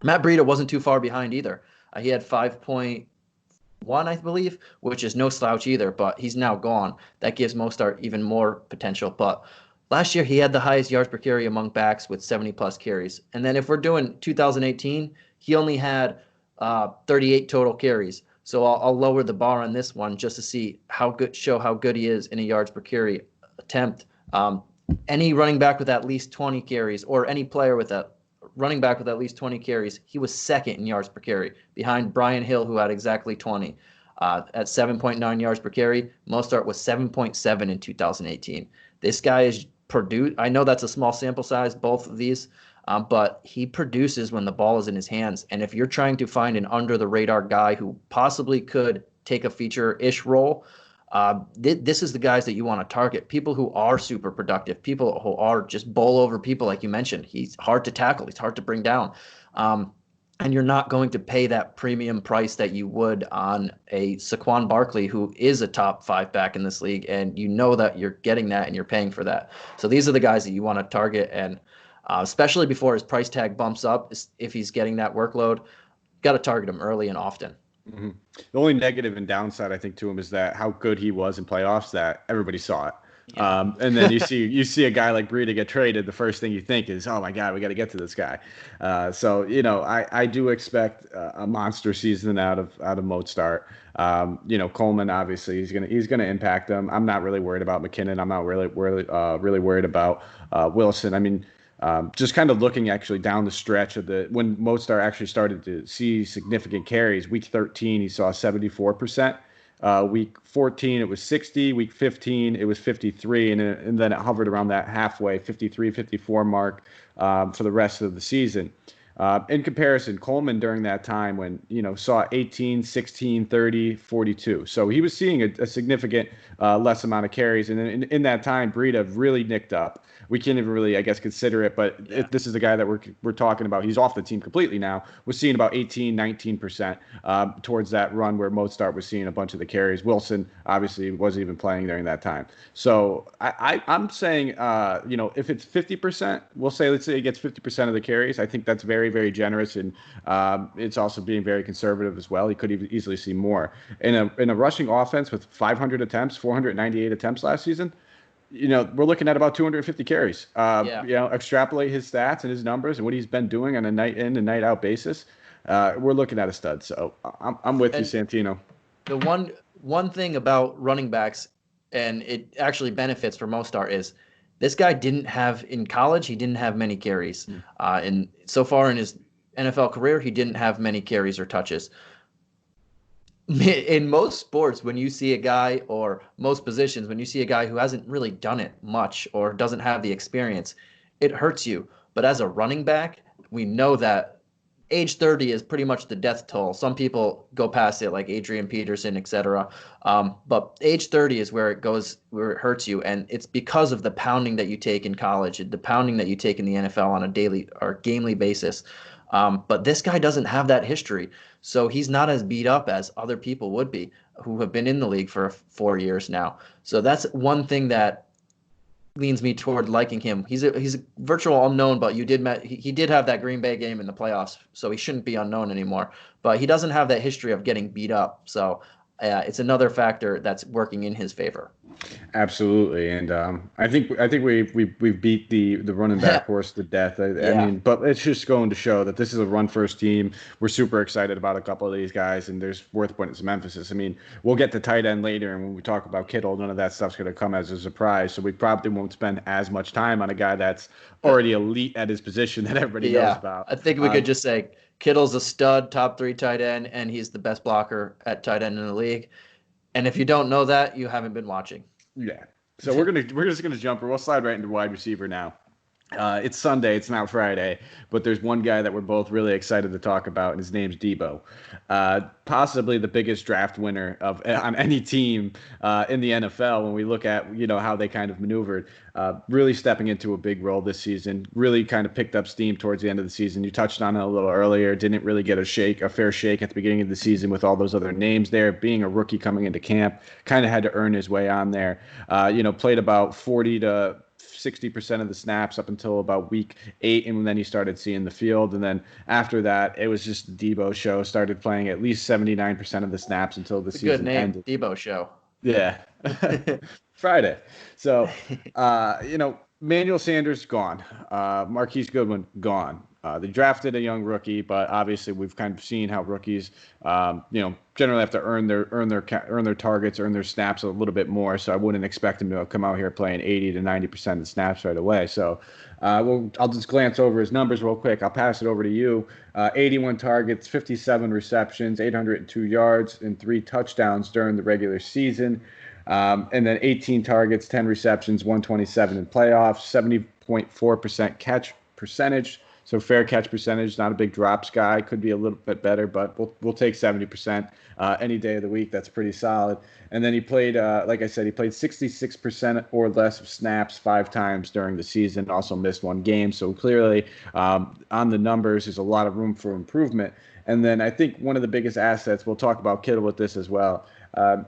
Matt Breida wasn't too far behind either. He had 5.1, I believe, which is no slouch either, but he's now gone. That gives Mostert even more potential. But last year, he had the highest yards per carry among backs with 70 plus carries. And then if we're doing 2018, he only had 38 total carries. So I'll lower the bar on this one just to see show how good he is in a yards per carry attempt. Any running back with at least 20 carries or any player with a running back with at least 20 carries, he was second in yards per carry behind Brian Hill, who had exactly 20 at 7.9 yards per carry. Mostert was 7.7 in 2018. This guy is produced. I know that's a small sample size, both of these, but he produces when the ball is in his hands. And if you're trying to find an under the radar guy who possibly could take a feature-ish role, this is the guys that you want to target. People who are super productive, people who are just bowl over people, like you mentioned. He's hard to tackle. He's hard to bring down. And you're not going to pay that premium price that you would on a Saquon Barkley, who is a top 5 back in this league, and you know that you're getting that and you're paying for that. So these are the guys that you want to target, and especially before his price tag bumps up, if he's getting that workload, got to target him early and often. Mm-hmm. The only negative and downside I think to him is that how good he was in playoffs, that everybody saw it. Yeah. And then you see a guy like Breida get traded. The first thing you think is, oh my God, we got to get to this guy. So I do expect a monster season out of Mozart. Coleman, obviously he's gonna impact them. I'm not really worried about McKinnon. I'm not really worried about Wilson. I mean, just kind of looking actually down the stretch of when Mozart actually started to see significant carries. Week 13, he saw 74%. Week 14, it was 60. Week 15, it was 53. And then it hovered around that halfway, 53, 54 mark for the rest of the season. In comparison, Coleman during that time when, saw 18, 16, 30, 42. So he was seeing a significant less amount of carries. And in that time, Breida really nicked up. We can't even really, I guess, consider it, but this is the guy that we're talking about. He's off the team completely now. We're seeing about 18, 19% towards that run where Mozart was seeing a bunch of the carries. Wilson obviously wasn't even playing during that time. So I'm saying, if it's 50%, let's say he gets 50% of the carries. I think that's very, very generous, and it's also being very conservative as well. He could easily see more in a rushing offense with 500 attempts, 498 attempts last season. we're looking at about 250 carries. Yeah. Extrapolate his stats and his numbers and what he's been doing on a night in and night out basis. We're looking at a stud. So I'm with you, And Santino. the one thing about running backs, and it actually benefits for Mostert, is this guy didn't have in college. He didn't have many carries. And so far in his NFL career, he didn't have many carries or touches. In most sports, when you see a guy, or most positions, when you see a guy who hasn't really done it much or doesn't have the experience, it hurts you. But as a running back, we know that age 30 is pretty much the death toll. Some people go past it, like Adrian Peterson, etc. But age 30 is where it hurts you, and it's because of the pounding that you take in college, the pounding that you take in the NFL on a daily or gamely basis. But this guy doesn't have that history, so he's not as beat up as other people would be who have been in the league for 4 years now. So that's one thing that leans me toward liking him. He's a virtual unknown, but he did have that Green Bay game in the playoffs, so he shouldn't be unknown anymore. But he doesn't have that history of getting beat up, so it's another factor that's working in his favor. Absolutely, and I think we've beat the running back horse to death. I mean, but it's just going to show that this is a run first team. We're super excited about a couple of these guys, and there's worth putting some emphasis. I mean, we'll get to tight end later, and when we talk about Kittle, none of that stuff's going to come as a surprise. So we probably won't spend as much time on a guy that's already elite at his position that everybody knows about. I think we could just say Kittle's a stud, top 3 tight end, and he's the best blocker at tight end in the league. And if you don't know that, you haven't been watching. Yeah. So we're just gonna jump. We'll slide right into wide receiver now. It's Sunday. It's not Friday, but there's one guy that we're both really excited to talk about, and his name's Debo. Possibly the biggest draft winner on any team in the NFL. When we look at how they kind of maneuvered, really stepping into a big role this season. Really kind of picked up steam towards the end of the season. You touched on it a little earlier. Didn't really get a fair shake at the beginning of the season with all those other names there. Being a rookie coming into camp, kind of had to earn his way on there. Played about 40 to 60% of the snaps up until about week 8, and then he started seeing the field. And then after that, it was just the Debo show. Started playing at least 79% of the snaps until the season good name, ended. Debo show. Yeah. Friday. So, Manuel Sanders gone. Marquise Goodwin gone. They drafted a young rookie, but obviously we've kind of seen how rookies, generally have to earn their targets, earn their snaps a little bit more. So I wouldn't expect him to come out here playing 80 to 90% of the snaps right away. So I'll just glance over his numbers real quick. I'll pass it over to you. 81 targets, 57 receptions, 802 yards, and 3 touchdowns during the regular season. And then 18 targets, 10 receptions, 127 in playoffs, 70.4% catch percentage. So fair catch percentage, not a big drops guy. Could be a little bit better, but we'll take 70% any day of the week. That's pretty solid. And then he played, like I said, he played 66% or less of snaps 5 times during the season. Also missed 1 game. So clearly, on the numbers, there's a lot of room for improvement. And then I think one of the biggest assets, we'll talk about Kittle with this as well,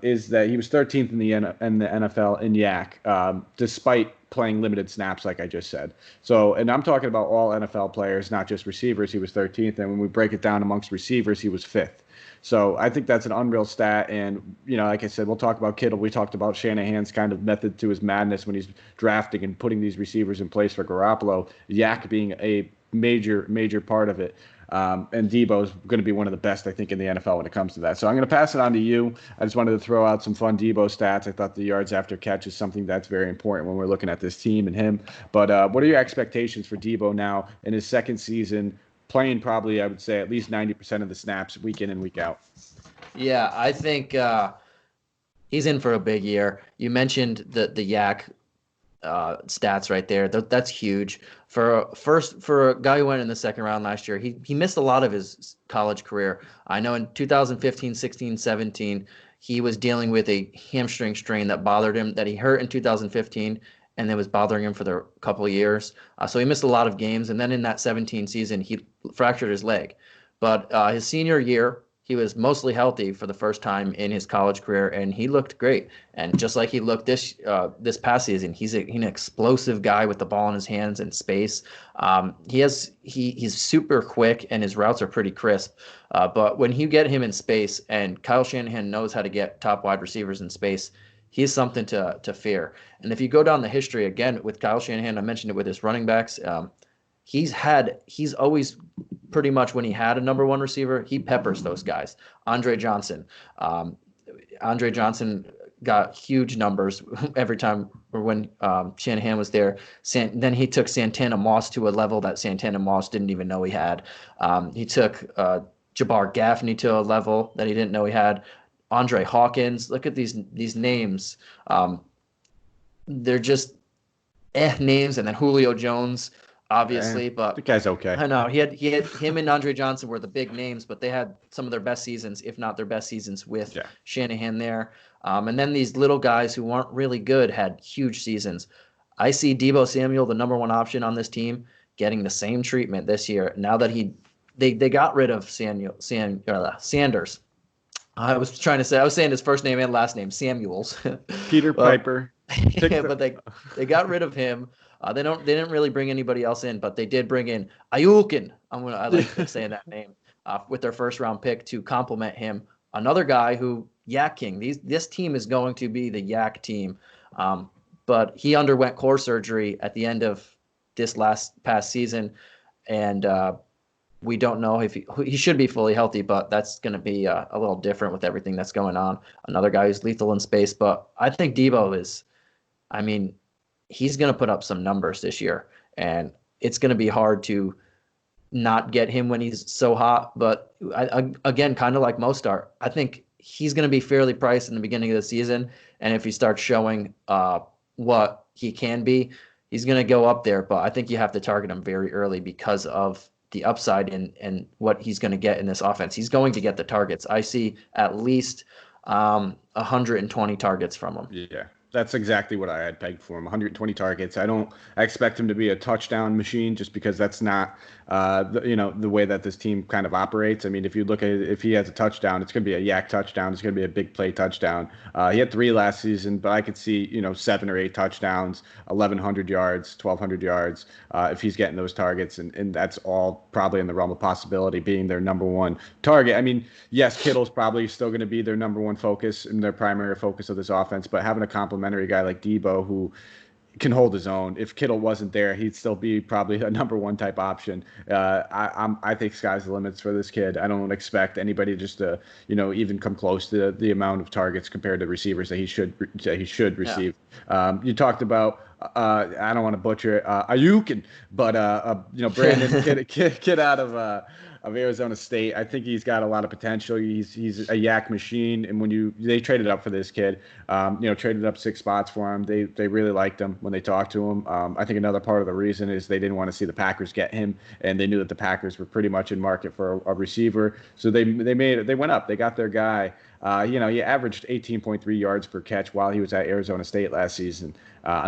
is that he was 13th in the NFL in YAC, despite playing limited snaps, like I just said. So, and I'm talking about all NFL players, not just receivers. He was 13th, and when we break it down amongst receivers, he was 5th. So I think that's an unreal stat. And, like I said, we'll talk about Kittle. We talked about Shanahan's kind of method to his madness when he's drafting and putting these receivers in place for Garoppolo, YAC being a major part of it. And Debo is going to be one of the best, I think, in the NFL when it comes to that. So I'm going to pass it on to you. I just wanted to throw out some fun Debo stats. I thought the yards after catch is something that's very important when we're looking at this team and him. But what are your expectations for Debo now in his second season, playing probably, I would say, at least 90% of the snaps week in and week out? Yeah, I think he's in for a big year. You mentioned the YAC stats right there. That's huge. For a guy who went in the second round last year, he missed a lot of his college career. I know in 2015, 16, 17, he was dealing with a hamstring strain that bothered him, that he hurt in 2015, and that was bothering him for the couple of years. So he missed a lot of games. And then in that 17 season, he fractured his leg. But his senior year, he was mostly healthy for the first time in his college career, and he looked great. And just like he looked this past season, he's an explosive guy with the ball in his hands and space. He's super quick, and his routes are pretty crisp. But when you get him in space, and Kyle Shanahan knows how to get top wide receivers in space, he's something to fear. And if you go down the history again with Kyle Shanahan, I mentioned it with his running backs. He's always pretty much when he had a number one receiver, he peppers those guys. Andre Johnson, um, Andre Johnson got huge numbers every time or when Shanahan was there. Then he took Santana Moss to a level that Santana Moss didn't even know he had. He took Jabbar Gaffney to a level that he didn't know he had. Andre Hawkins. Look at these names. They're just names, and then Julio Jones, obviously, but the guy's okay. I know he had him and Andre Johnson were the big names, but they had some of their best seasons, if not their best seasons, with Shanahan there. And then these little guys who weren't really good had huge seasons. I see Deebo Samuel, the number one option on this team, getting the same treatment this year. Now that they got rid of Sanders. I was saying his first name and last name, Samuels. Peter Piper. Yeah, but they got rid of him. They didn't really bring anybody else in, but they did bring in Ayukin. I like saying that name with their first round pick to complement him. Another guy who Yak King. This team is going to be the Yak team, but he underwent core surgery at the end of this past season, and we don't know if he should be fully healthy, but that's going to be a little different with everything that's going on. Another guy who's lethal in space, but I think Deebo is. I mean, he's going to put up some numbers this year, and it's going to be hard to not get him when he's so hot. But again, kind of like Mostert, I think he's going to be fairly priced in the beginning of the season, and if he starts showing what he can be, he's going to go up there. But I think you have to target him very early because of the upside and what he's going to get in this offense. He's going to get the targets. I see at least 120 targets from him. Yeah. That's exactly what I had pegged for him. 120 targets. I expect him to be a touchdown machine just because that's not, the way that this team kind of operates. I mean, if you look at it, if he has a touchdown, it's going to be a yak touchdown. It's going to be a big play touchdown. He had 3 last season, but I could see, 7 or 8 touchdowns, 1,100 yards, 1,200 yards, if he's getting those targets. And that's all probably in the realm of possibility being their number one target. I mean, yes, Kittle's probably still going to be their number one focus and their primary focus of this offense, but having a complimentary guy like Deebo who can hold his own. If Kittle wasn't there, he'd still be probably a number one type option. I think sky's the limits for this kid. I don't expect anybody just to, even come close to the amount of targets compared to receivers that he should receive. Yeah. You talked about, I don't want to butcher it, Ayukin, but Brandon, kid out of Arizona State. I think he's got a lot of potential. He's a yak machine, and when they traded up for this kid, traded up 6 spots for him. They really liked him when they talked to him. I think another part of the reason is they didn't want to see the Packers get him, and they knew that the Packers were pretty much in market for a receiver. So they went up. They got their guy. He averaged 18.3 yards per catch while he was at Arizona State last season.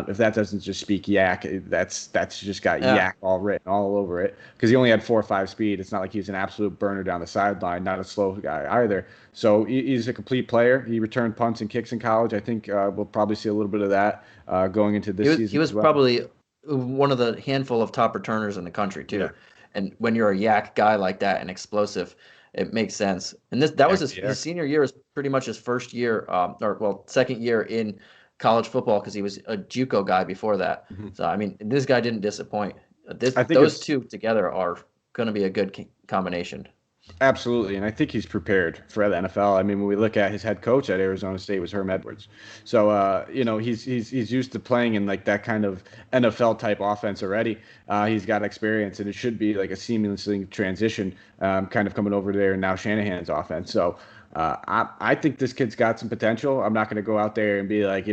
If that doesn't just speak yak, that's just got yak all written all over it, because he only had 4 or 5 speed. It's not like he's an absolute burner down the sideline, not a slow guy either. So he's a complete player. He returned punts and kicks in college. I think we'll probably see a little bit of that going into this season. He was probably one of the handful of top returners in the country too. Yeah. And when you're a yak guy like that and explosive, it makes sense. And that was his senior year is pretty much his first year, second year in college football, because he was a JUCO guy before that. Mm-hmm. So I mean, this guy didn't disappoint. Those two together are going to be a good combination. Absolutely, and I think he's prepared for the NFL. I mean, when we look at his head coach at Arizona State was Herm Edwards, so he's used to playing in like that kind of NFL type offense already. He's got experience, and it should be like a seamlessly transition, kind of coming over there and now Shanahan's offense. So I think this kid's got some potential. I'm not going to go out there and be like,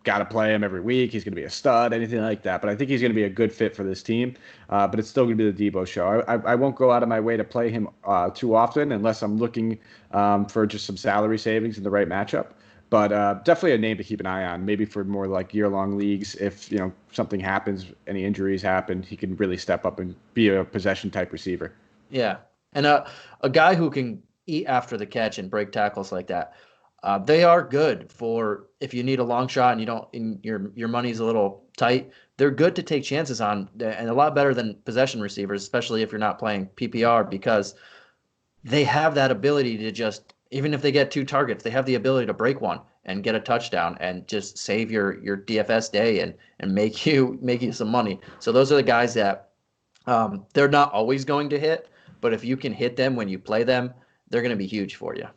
got to play him every week. He's going to be a stud, anything like that. But I think he's going to be a good fit for this team. But it's still going to be the Deebo show. I won't go out of my way to play him too often unless I'm looking for just some salary savings in the right matchup. But definitely a name to keep an eye on, maybe for more like year-long leagues. If something happens, any injuries happen, he can really step up and be a possession-type receiver. Yeah, and a guy who can eat after the catch and break tackles like that. They are good for if you need a long shot and your money's a little tight. They're good to take chances on, and a lot better than possession receivers, especially if you're not playing PPR, because they have that ability to just, even if they get 2 targets, they have the ability to break one and get a touchdown and just save your DFS day and make you some money. So those are the guys that they're not always going to hit, but if you can hit them when you play them, they're going to be huge for you.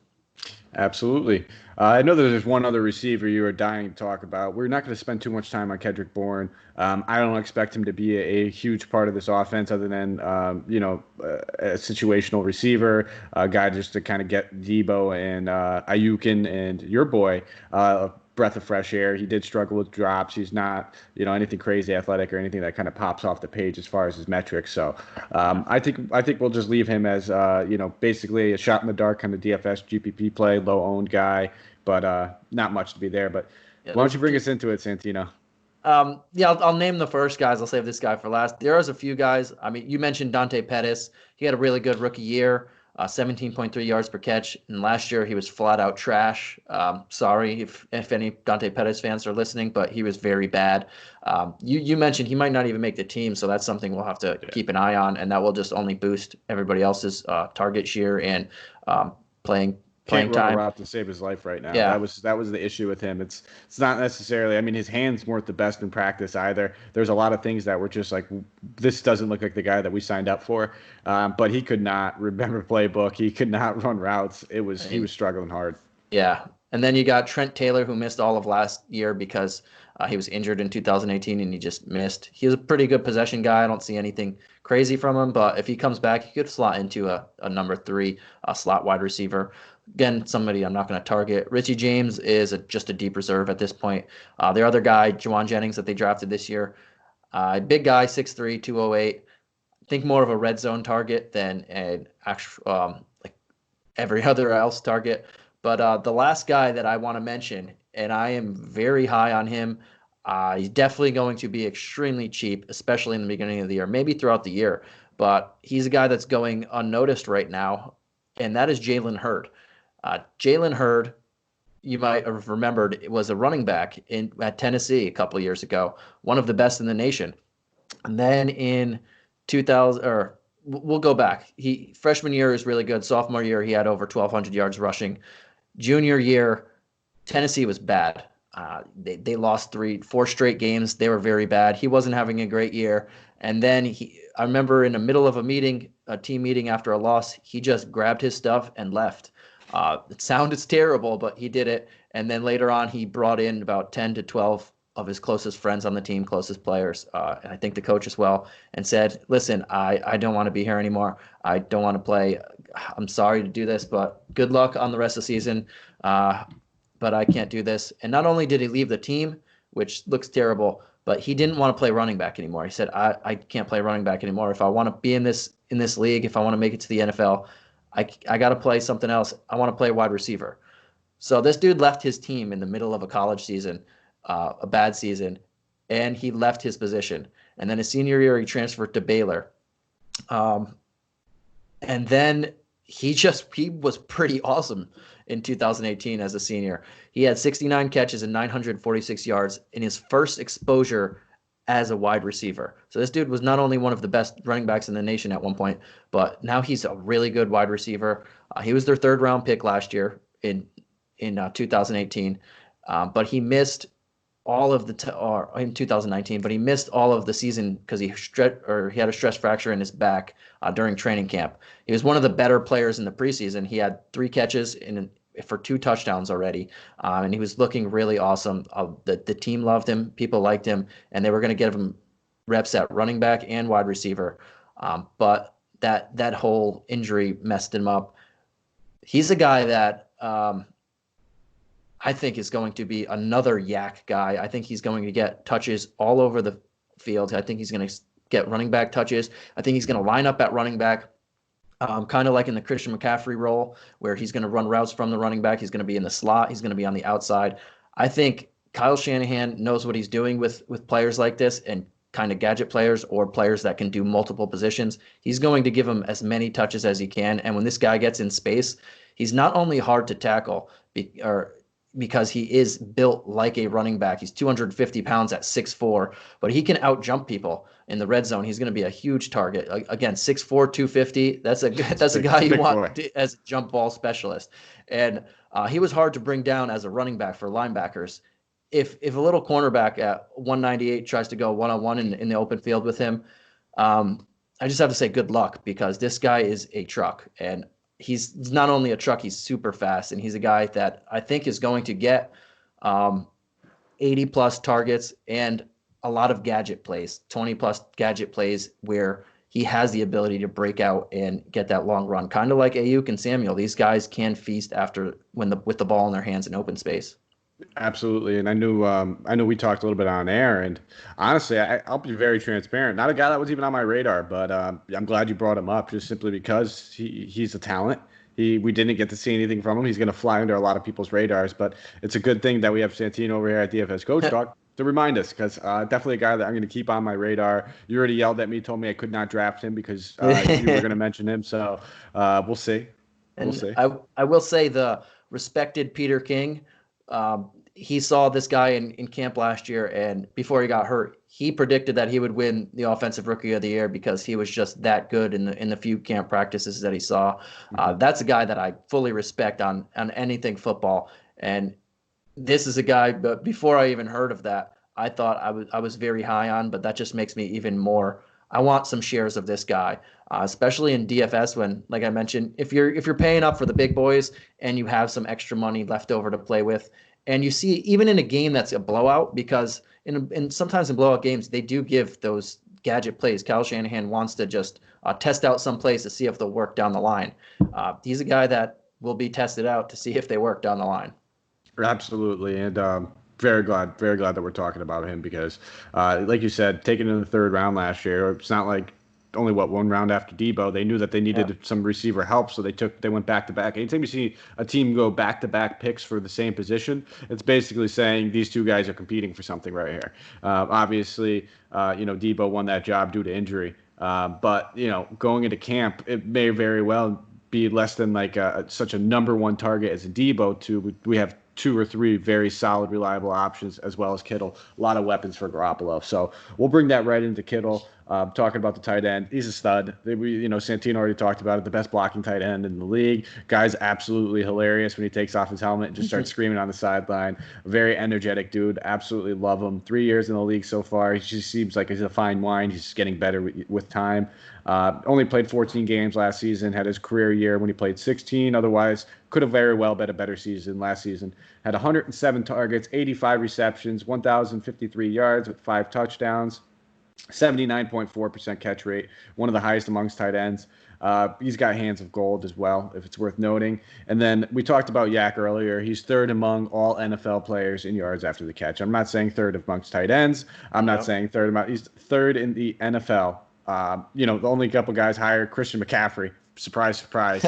Absolutely. I know that there's one other receiver you are dying to talk about. We're not going to spend too much time on Kendrick Bourne. I don't expect him to be a huge part of this offense other than, a situational receiver, a guy just to kind of get Debo and Ayukin and your boy breath of fresh air. He did struggle with drops. He's not, anything crazy athletic or anything that kind of pops off the page as far as his metrics. So I think we'll just leave him as, basically a shot in the dark kind of DFS GPP play, low owned guy, but not much to be there. But Yeah, why don't you bring us into it, Santino? I'll name the first guys. I'll save this guy for last. There is a few guys. I mean, you mentioned Dante Pettis. He had a really good rookie year, 17.3 yards per catch. And last year he was flat out trash. Sorry if any Dante Pettis fans are listening, but he was very bad. You mentioned he might not even make the team, so that's something we'll have to keep an eye on, and that will just only boost everybody else's target share and playing Can't run time. a route to save his life right now. Yeah. That was the issue with him. It's not necessarily. I mean, his hands weren't the best in practice either. There's a lot of things that were just like, this doesn't look like the guy that we signed up for. But he could not remember playbook. He could not run routes. He was struggling hard. Yeah. And then you got Trent Taylor, who missed all of last year because he was injured in 2018 and he just missed. He was a pretty good possession guy. I don't see anything crazy from him, but if he comes back, he could slot into a number 3 slot wide receiver. Again, somebody I'm not going to target. Richie James is just a deep reserve at this point. Their other guy, Juwan Jennings, that they drafted this year, big guy, 6'3", 208. I think more of a red zone target than an actual like every other else target. But the last guy that I want to mention, and I am very high on him, he's definitely going to be extremely cheap, especially in the beginning of the year, maybe throughout the year. But he's a guy that's going unnoticed right now, and that is Jalen Hurd. Jalen Hurd, you might have remembered, was a running back at Tennessee a couple of years ago, one of the best in the nation. And then in 2000, or we'll go back. Freshman year is really good. Sophomore year, he had over 1,200 yards rushing. Junior year, Tennessee was bad. They lost 4 straight games. They were very bad. He wasn't having a great year. And then I remember in the middle of a team meeting after a loss, he just grabbed his stuff and left. It sounded terrible, but he did it. And then later on, he brought in about 10 to 12 of his closest friends on the team, closest players, and I think the coach as well, and said, listen, I don't want to be here anymore. I don't want to play. I'm sorry to do this, but good luck on the rest of the season. But I can't do this. And not only did he leave the team, which looks terrible, but he didn't want to play running back anymore. He said, I can't play running back anymore. If I want to be in this league, if I want to make it to the NFL, I got to play something else. I want to play wide receiver. So this dude left his team in the middle of a college season, a bad season, and he left his position. And then his senior year, he transferred to Baylor. And then he was pretty awesome in 2018 as a senior. He had 69 catches and 946 yards in his first exposure as a wide receiver. So this dude was not only one of the best running backs in the nation at one point, but now he's a really good wide receiver. He was their 3rd round pick last year in 2018, but he missed all of or in 2019, but he missed all of the season because he had a stress fracture in his back during training camp. He was one of the better players in the preseason. He had 3 catches for 2 touchdowns already, and he was looking really awesome. The team loved him, people liked him, and they were going to give him reps at running back and wide receiver. But that whole injury messed him up. He's a guy that I think is going to be another yak guy. I think he's going to get touches all over the field. I think he's going to get running back touches. I think he's going to line up at running back, kind of like in the Christian McCaffrey role, where he's going to run routes from the running back. He's going to be in the slot. He's going to be on the outside. I think Kyle Shanahan knows what he's doing with players like this and kind of gadget players or players that can do multiple positions. He's going to give him as many touches as he can. And when this guy gets in space, he's not only hard to tackle, or because he is built like a running back. He's 250 pounds at 6'4", but he can out jump people in the red zone. He's going to be a huge target. Again, 6'4", 250. That's a guy you big want boy. as a jump ball specialist. And he was hard to bring down as a running back for linebackers. If a little cornerback at 198 tries to go one-on-one in the open field with him, I just have to say good luck, because this guy is a truck. And he's not only a truck, he's super fast, and he's a guy that I think is going to get 80 plus targets and a lot of gadget plays, 20 plus gadget plays where he has the ability to break out and get that long run, kind of like Ayuk and Samuel. These guys can feast after with the ball in their hands in open space. Absolutely, and I knew we talked a little bit on air, and honestly, I'll be very transparent. Not a guy that was even on my radar, but I'm glad you brought him up, just simply because he's a talent. We didn't get to see anything from him. He's going to fly under a lot of people's radars, but it's a good thing that we have Santino over here at DFS Coach Talk to remind us, because definitely a guy that I'm going to keep on my radar. You already yelled at me, told me I could not draft him because you were going to mention him, so we'll see. We'll And see. I will say the respected Peter King, he saw this guy in camp last year, and before he got hurt, he predicted that he would win the Offensive Rookie of the Year because he was just that good in the few camp practices that he saw. That's a guy that I fully respect on anything football, and this is a guy. But before I even heard of that, I thought I was very high on, but that just makes me even more. I want some shares of this guy, especially in DFS when, like I mentioned, if you're paying up for the big boys and you have some extra money left over to play with, and you see even in a game that's a blowout, because in sometimes in blowout games they do give those gadget plays. Kyle Shanahan wants to just test out some plays to see if they'll work down the line. He's a guy that will be tested out to see if they work down the line. Absolutely, and very glad that we're talking about him because, like you said, taken in the third round last year, it's not like only one round after Debo. They knew that they needed some receiver help, so they went back to back. Anytime you see a team go back to back picks for the same position, it's basically saying these two guys are competing for something right here. Obviously, Debo won that job due to injury, but going into camp, it may very well be less than like such a number one target as a Debo. We have two or three very solid, reliable options, as well as Kittle. A lot of weapons for Garoppolo. So we'll bring that right into Kittle. Talking about the tight end, he's a stud. Santino already talked about it. The best blocking tight end in the league. Guy's absolutely hilarious when he takes off his helmet and just starts screaming on the sideline. Very energetic dude. Absolutely love him. 3 years in the league so far. He just seems like he's a fine wine. He's getting better with time. Only played 14 games last season. Had his career year when he played 16. Otherwise, could have very well been a better season last season. Had 107 targets, 85 receptions, 1,053 yards with 5 touchdowns. 79.4% catch rate, one of the highest amongst tight ends. He's got hands of gold as well, if it's worth noting. And then we talked about Yak earlier. He's third among all NFL players in yards after the catch. I'm not saying third amongst tight ends. I'm not saying he's third in the NFL. The only couple guys higher, Christian McCaffrey. Surprise, surprise.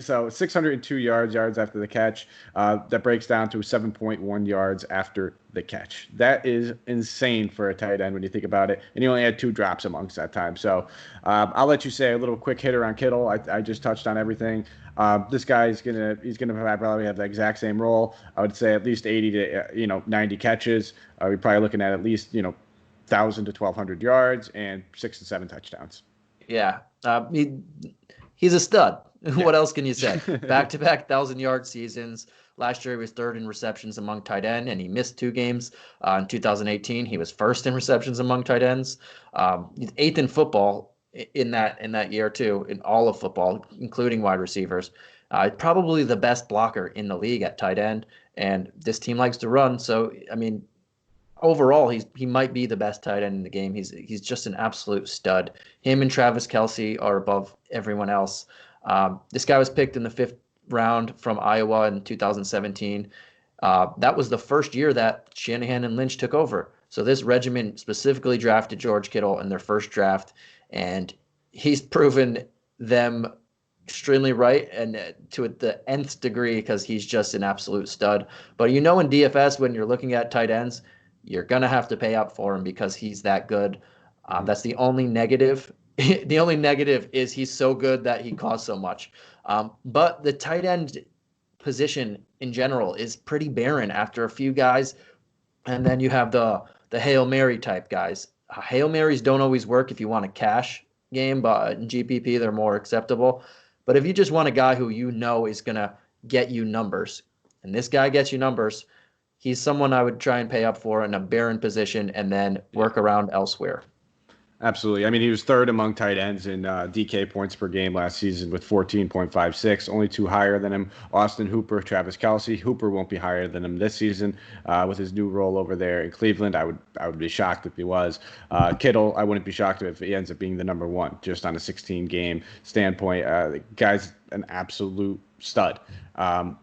So 602 yards after the catch. That breaks down to 7.1 yards after the catch. That is insane for a tight end when you think about it. And he only had 2 drops amongst that time. So I'll let you say a little quick hitter on Kittle. I just touched on everything. This guy is he's gonna probably have the exact same role. I would say at least 80 to 90 catches. We're probably looking at least 1,000 to 1,200 yards and 6 to 7 touchdowns. Yeah, he's a stud. Yeah. What else can you say? Back-to-back 1,000-yard seasons. Last year, he was third in receptions among tight end, and he missed 2 games. In 2018, he was first in receptions among tight ends. He's 8th in football in that year too, in all of football, including wide receivers. Probably the best blocker in the league at tight end, and this team likes to run. So, I mean, overall, he might be the best tight end in the game. He's just an absolute stud. Him and Travis Kelce are above everyone else. This guy was picked in the 5th round from Iowa in 2017. That was the first year that Shanahan and Lynch took over. So this regiment specifically drafted George Kittle in their first draft, and he's proven them extremely right, and to the nth degree, because he's just an absolute stud. But in DFS, when you're looking at tight ends, you're going to have to pay up for him because he's that good. That's the only negative. The only negative is he's so good that he costs so much. But the tight end position in general is pretty barren after a few guys, and then you have the Hail Mary type guys. Hail Marys don't always work if you want a cash game, but in GPP they're more acceptable. But if you just want a guy who you know is gonna get you numbers, and this guy gets you numbers, he's someone I would try and pay up for in a barren position and then work around elsewhere. Absolutely. I mean, he was third among tight ends in DK points per game last season with 14.56, only two higher than him. Austin Hooper, Travis Kelce. Hooper won't be higher than him this season with his new role over there in Cleveland. I would be shocked if he was. Kittle, I wouldn't be shocked if he ends up being the number one just on a 16-game standpoint. The guy's an absolute stud. I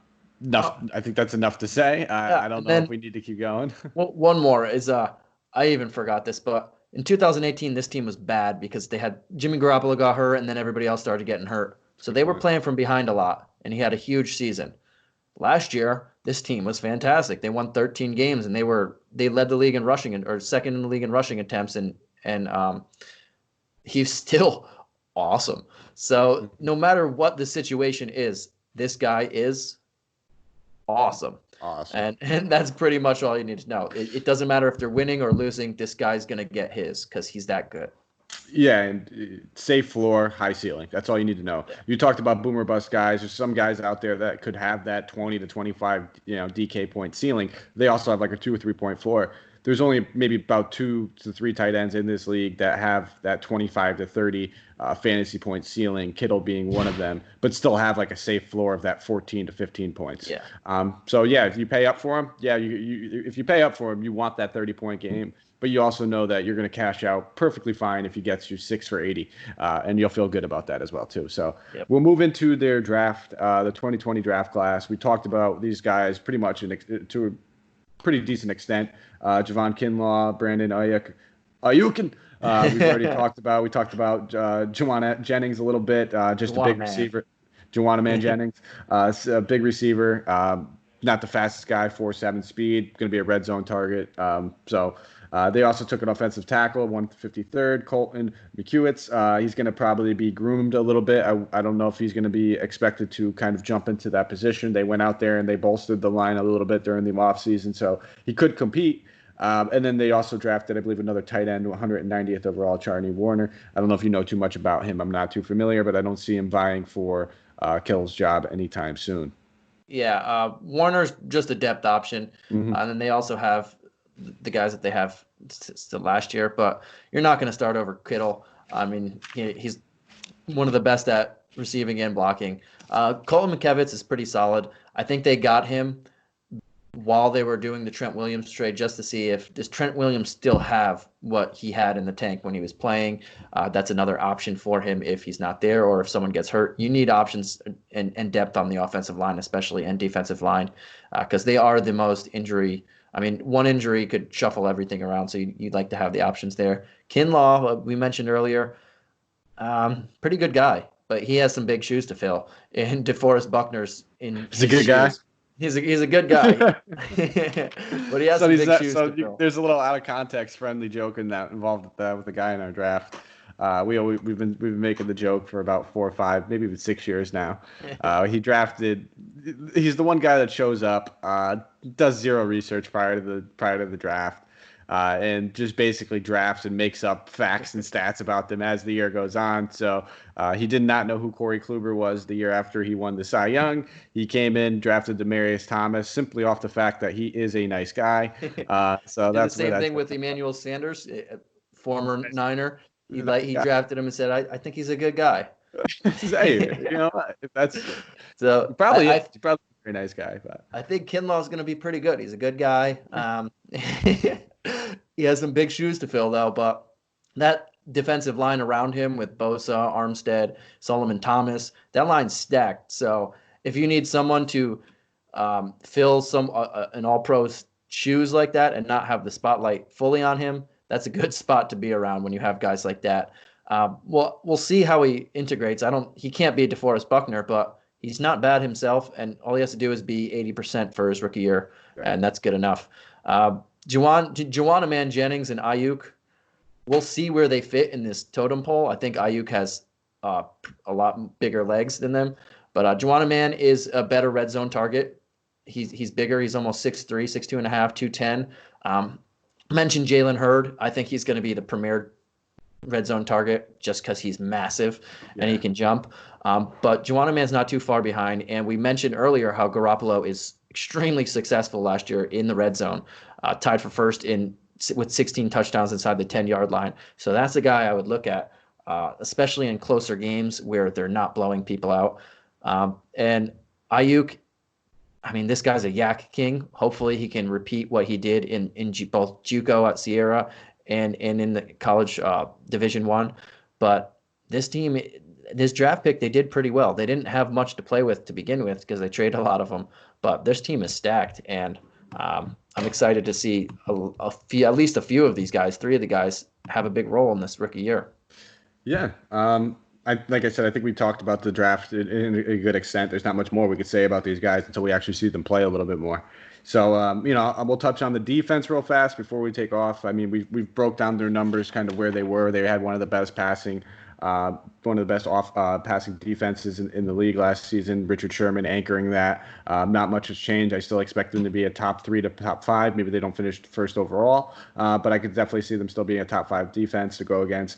think that's enough to say. I don't know if we need to keep going. Well, one more is I even forgot this, but in 2018, this team was bad because they had Jimmy Garoppolo got hurt, and then everybody else started getting hurt. So they were playing from behind a lot, and he had a huge season. Last year, this team was fantastic. They won 13 games, and they led the league in rushing or second in the league in rushing attempts, and he's still awesome. So no matter what the situation is, this guy is awesome. Awesome. And that's pretty much all you need to know. It doesn't matter if they're winning or losing. This guy's going to get his because he's that good. Yeah, and safe floor, high ceiling. That's all you need to know. You talked about boomer bust guys. There's some guys out there that could have that 20 to 25, DK point ceiling. They also have like a 2 or 3 point floor. There's only maybe about 2 to 3 tight ends in this league that have that 25 to 30 fantasy point ceiling, Kittle being one of them, but still have like a safe floor of that 14 to 15 points. Yeah. So yeah, if you pay up for him, if you pay up for him, you want that 30-point game, but you also know that you're going to cash out perfectly fine if he gets you 6 for 80, and you'll feel good about that as well too. So We'll move into their draft, the 2020 draft class. We talked about these guys pretty much to a pretty decent extent. Javon Kinlaw, Brandon Ayuk. We've already talked about. We talked about Juwan Jennings a little bit. Just a big receiver. Juwan Jennings, a big receiver. Not the fastest guy, 4.7 speed. Going to be a red zone target. They also took an offensive tackle, 153rd, Colton McKewitz. He's going to probably be groomed a little bit. I don't know if he's going to be expected to kind of jump into that position. They went out there and they bolstered the line a little bit during the offseason, so he could compete. And then they also drafted, I believe, another tight end, 190th overall, Charlie Warner. I don't know if you know too much about him. I'm not too familiar, but I don't see him vying for Kittle's job anytime soon. Yeah, Warner's just a depth option. And then they also have the guys that they have still last year, but you're not going to start over Kittle. I mean, he's one of the best at receiving and blocking. Colton McKevitz is pretty solid. I think they got him while they were doing the Trent Williams trade just to see if does Trent Williams still have what he had in the tank when he was playing. That's another option for him if he's not there or if someone gets hurt. You need options and depth on the offensive line, especially, and defensive line, because they are the most injury. I mean, one injury could shuffle everything around, so you'd like to have the options there. Kinlaw, we mentioned earlier, pretty good guy, but he has some big shoes to fill. And DeForest Buckner's in. He's a good guy. He's a good guy, but he has some big shoes to fill. There's a little out of context friendly joke in that involved with the guy in our draft. We've been making the joke for about 4 or 5, maybe even 6 years now. He's the one guy that shows up, does zero research prior to the draft, and just basically drafts and makes up facts and stats about them as the year goes on. So he did not know who Corey Kluber was the year after he won the Cy Young. He came in, drafted Demaryius Thomas simply off the fact that he is a nice guy. So that's the same thing with Emmanuel Sanders, former Niner. He drafted him and said, I think he's a good guy. Hey, that's so probably he's probably a very nice guy. But I think Kinlaw's going to be pretty good. He's a good guy. He has some big shoes to fill, though. But that defensive line around him with Bosa, Armstead, Solomon Thomas, that line's stacked. So if you need someone to fill an all-pro shoes like that and not have the spotlight fully on him, that's a good spot to be around when you have guys like that. Well, we'll see how he integrates. He can't be DeForest Buckner, but he's not bad himself, and all he has to do is be 80% for his rookie year, and that's good enough. Juwan Jennings and Ayuk, we'll see where they fit in this totem pole. I think Ayuk has a lot bigger legs than them, But Juwan Man is a better red zone target. He's bigger. He's almost 6'3", 6'2 and a half, 210. Mentioned Jalen Hurd. I think he's going to be the premier red zone target just because he's massive and he can jump. But Juwan Man's not too far behind. And we mentioned earlier how Garoppolo is extremely successful last year in the red zone, tied for first with 16 touchdowns inside the 10-yard line. So that's a guy I would look at, especially in closer games where they're not blowing people out. And Ayuk, I mean, this guy's a yak king. Hopefully he can repeat what he did in both JUCO at Sierra and in the college Division I. But this team, this draft pick, they did pretty well. They didn't have much to play with to begin with because they traded a lot of them. But this team is stacked, and I'm excited to see at least a few of these guys, 3 of the guys, have a big role in this rookie year. Yeah. Like I said, I think we talked about the draft in a good extent. There's not much more we could say about these guys until we actually see them play a little bit more. So, we'll touch on the defense real fast before we take off. I mean, we've broke down their numbers, kind of where they were. They had one of the best passing passing defenses in the league last season. Richard Sherman anchoring that. Not much has changed. I still expect them to be a top 3 to top 5. Maybe they don't finish first overall, but I could definitely see them still being a top 5 defense to go against.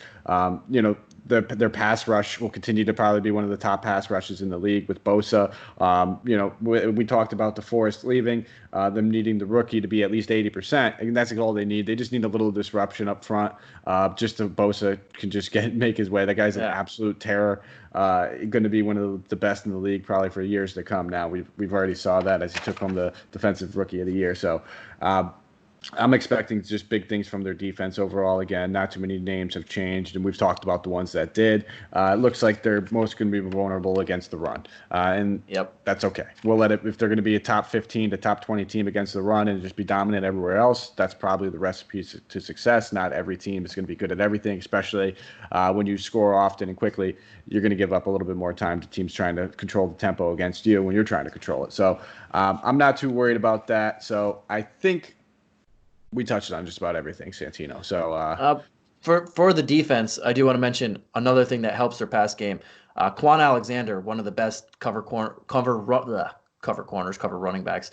Their pass rush will continue to probably be one of the top pass rushes in the league with Bosa. We talked about DeForest leaving, them needing the rookie to be at least 80%. And that's all they need. They just need a little disruption up front. Just so Bosa can just make his way. That guy's an absolute terror. Going to be one of the best in the league probably for years to come. Now we've already saw that as he took home the defensive rookie of the year. So. I'm expecting just big things from their defense overall. Again, not too many names have changed, and we've talked about the ones that did. It looks like they're most going to be vulnerable against the run, and that's okay. We'll let it. If they're going to be a top 15 to top 20 team against the run and just be dominant everywhere else, that's probably the recipe to success. Not every team is going to be good at everything, especially when you score often and quickly. You're going to give up a little bit more time to teams trying to control the tempo against you when you're trying to control it. So I'm not too worried about that. So I think we touched on just about everything, Santino. So for the defense, I do want to mention another thing that helps their pass game. Quan Alexander, one of the best cover running backs.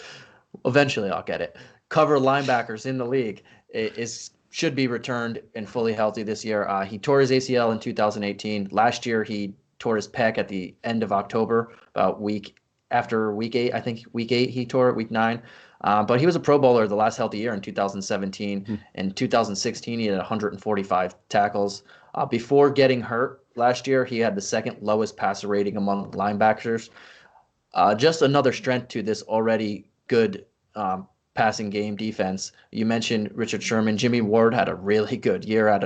Eventually, I'll get it. Cover linebackers in the league should be returned and fully healthy this year. He tore his ACL in 2018. Last year, he tore his pec at the end of October, about after week 8. I think week 8 he tore it, week 9. But he was a Pro Bowler the last healthy year in 2017. In 2016, he had 145 tackles. Before getting hurt last year, he had the second lowest passer rating among linebackers. Just another strength to this already good passing game defense. You mentioned Richard Sherman. Jimmy Ward had a really good year.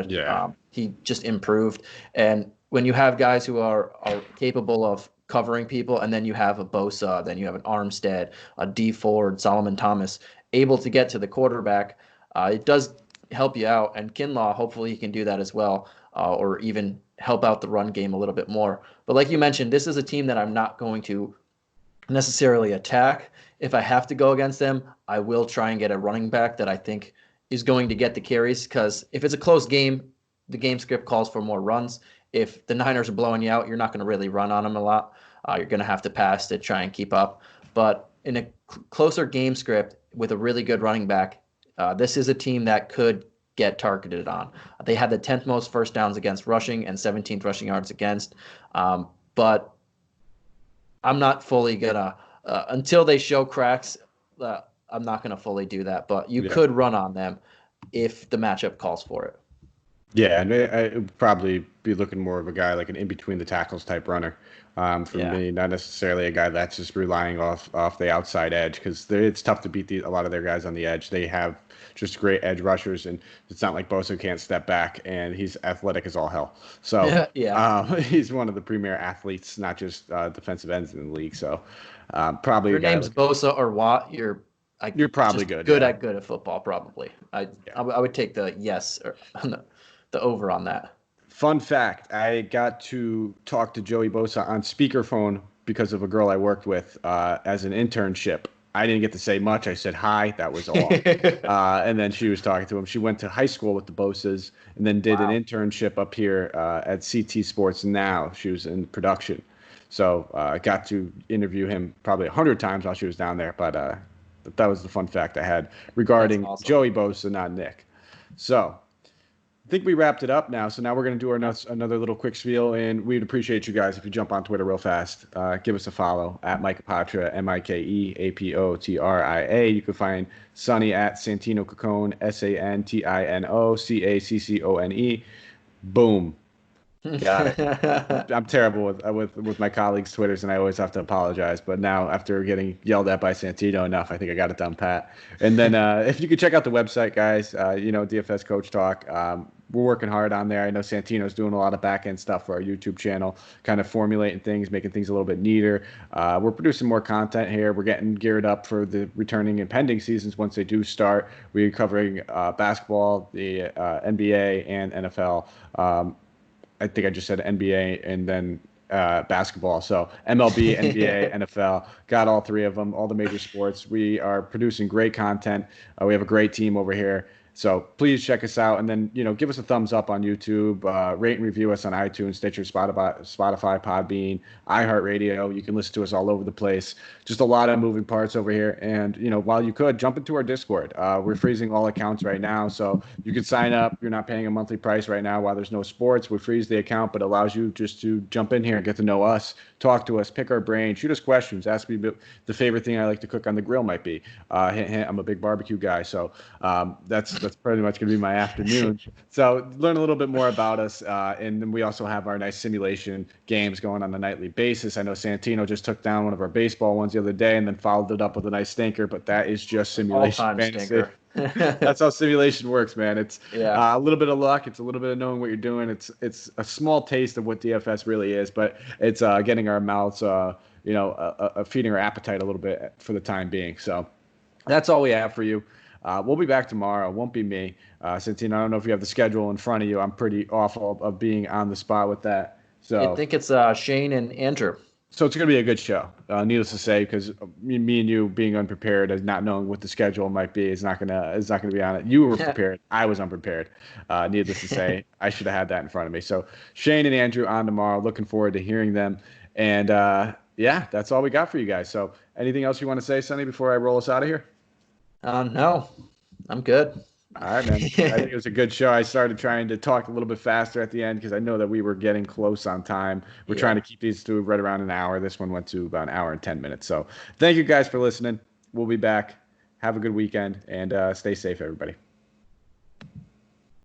He just improved. And when you have guys who are capable of covering people, and then you have a Bosa, then you have an Armstead, a D Ford, Solomon Thomas, able to get to the quarterback, it does help you out. And Kinlaw, hopefully he can do that as well, or even help out the run game a little bit more. But like you mentioned, this is a team that I'm not going to necessarily attack. If I have to go against them, I will try and get a running back that I think is going to get the carries, because if it's a close game, the game script calls for more runs. If the Niners are blowing you out, you're not going to really run on them a lot. You're going to have to pass to try and keep up. But in a closer game script with a really good running back, this is a team that could get targeted on. They had the 10th most first downs against rushing and 17th rushing yards against. But I'm not fully going to, until they show cracks, I'm not going to fully do that. But you could run on them if the matchup calls for it. Yeah, and I would probably be looking more of a guy like an in-between the tackles type runner for me, not necessarily a guy that's just relying off the outside edge, because it's tough to beat a lot of their guys on the edge. They have just great edge rushers, and it's not like Bosa can't step back, and he's athletic as all hell. So he's one of the premier athletes, not just defensive ends in the league. So probably your name's Bosa or Watt, you're probably good. Good at football, probably. I would take the yes or the over on that. Fun fact, I got to talk to Joey Bosa on speakerphone because of a girl I worked with as an internship. I didn't get to say much. I said hi. That was all. And then she was talking to him. She went to high school with the Bosas and then did an internship up here at CT Sports Now. She was in production. So I got to interview him probably 100 times while she was down there. But that was the fun fact I had That's regarding awesome. Joey Bosa, not Nick. So I think we wrapped it up now. So now we're going to do another little quick spiel, and we'd appreciate you guys if you jump on Twitter real fast. Give us a follow at Mike Apotria, MikeApotria. You can find Sonny at Santino Caccone, SantinoCaccone. Boom. Got it. I'm terrible with my colleagues' Twitters, and I always have to apologize. But now, after getting yelled at by Santino enough, I think I got it done, pat. And then, if you could check out the website, guys, DFS Coach Talk. We're working hard on there. I know Santino's doing a lot of back end stuff for our YouTube channel, kind of formulating things, making things a little bit neater. We're producing more content here. We're getting geared up for the returning and pending seasons once they do start. We're covering basketball, the NBA, and NFL. I think I just said NBA and then basketball. So MLB, NBA, NFL, got all three of them, all the major sports. We are producing great content. We have a great team over here. So please check us out, and then give us a thumbs up on YouTube, rate and review us on iTunes, Stitcher, Spotify, Podbean, iHeartRadio. You can listen to us all over the place. Just a lot of moving parts over here, and while you could jump into our Discord, we're freezing all accounts right now, so you can sign up. You're not paying a monthly price right now while there's no sports. We freeze the account, but allows you just to jump in here and get to know us, talk to us, pick our brain, shoot us questions, ask me the favorite thing I like to cook on the grill might be. Hint, hint, I'm a big barbecue guy, so that's pretty much going to be my afternoon. So learn a little bit more about us. And then we also have our nice simulation games going on a nightly basis. I know Santino just took down one of our baseball ones the other day and then followed it up with a nice stinker, but that is just simulation. All-time stinker. That's how simulation works, man. It's Yeah. a little bit of luck. It's a little bit of knowing what you're doing. It's a small taste of what DFS really is, but it's getting our mouths, feeding our appetite a little bit for the time being. So that's all we have for you. We'll be back tomorrow. It won't be me. Santino, I don't know if you have the schedule in front of you. I'm pretty awful of being on the spot with that. So I think it's Shane and Andrew. So it's going to be a good show, needless to say, because me and you being unprepared and not knowing what the schedule might be is not gonna be on it. You were prepared. I was unprepared. Needless to say, I should have had that in front of me. So Shane and Andrew on tomorrow. Looking forward to hearing them. And yeah, that's all we got for you guys. So anything else you want to say, Sonny, before I roll us out of here? No, I'm good. All right, man. I think it was a good show. I started trying to talk a little bit faster at the end because I know that we were getting close on time. We're trying to keep these to right around an hour. This one went to about an hour and 10 minutes. So thank you guys for listening. We'll be back. Have a good weekend and stay safe, everybody.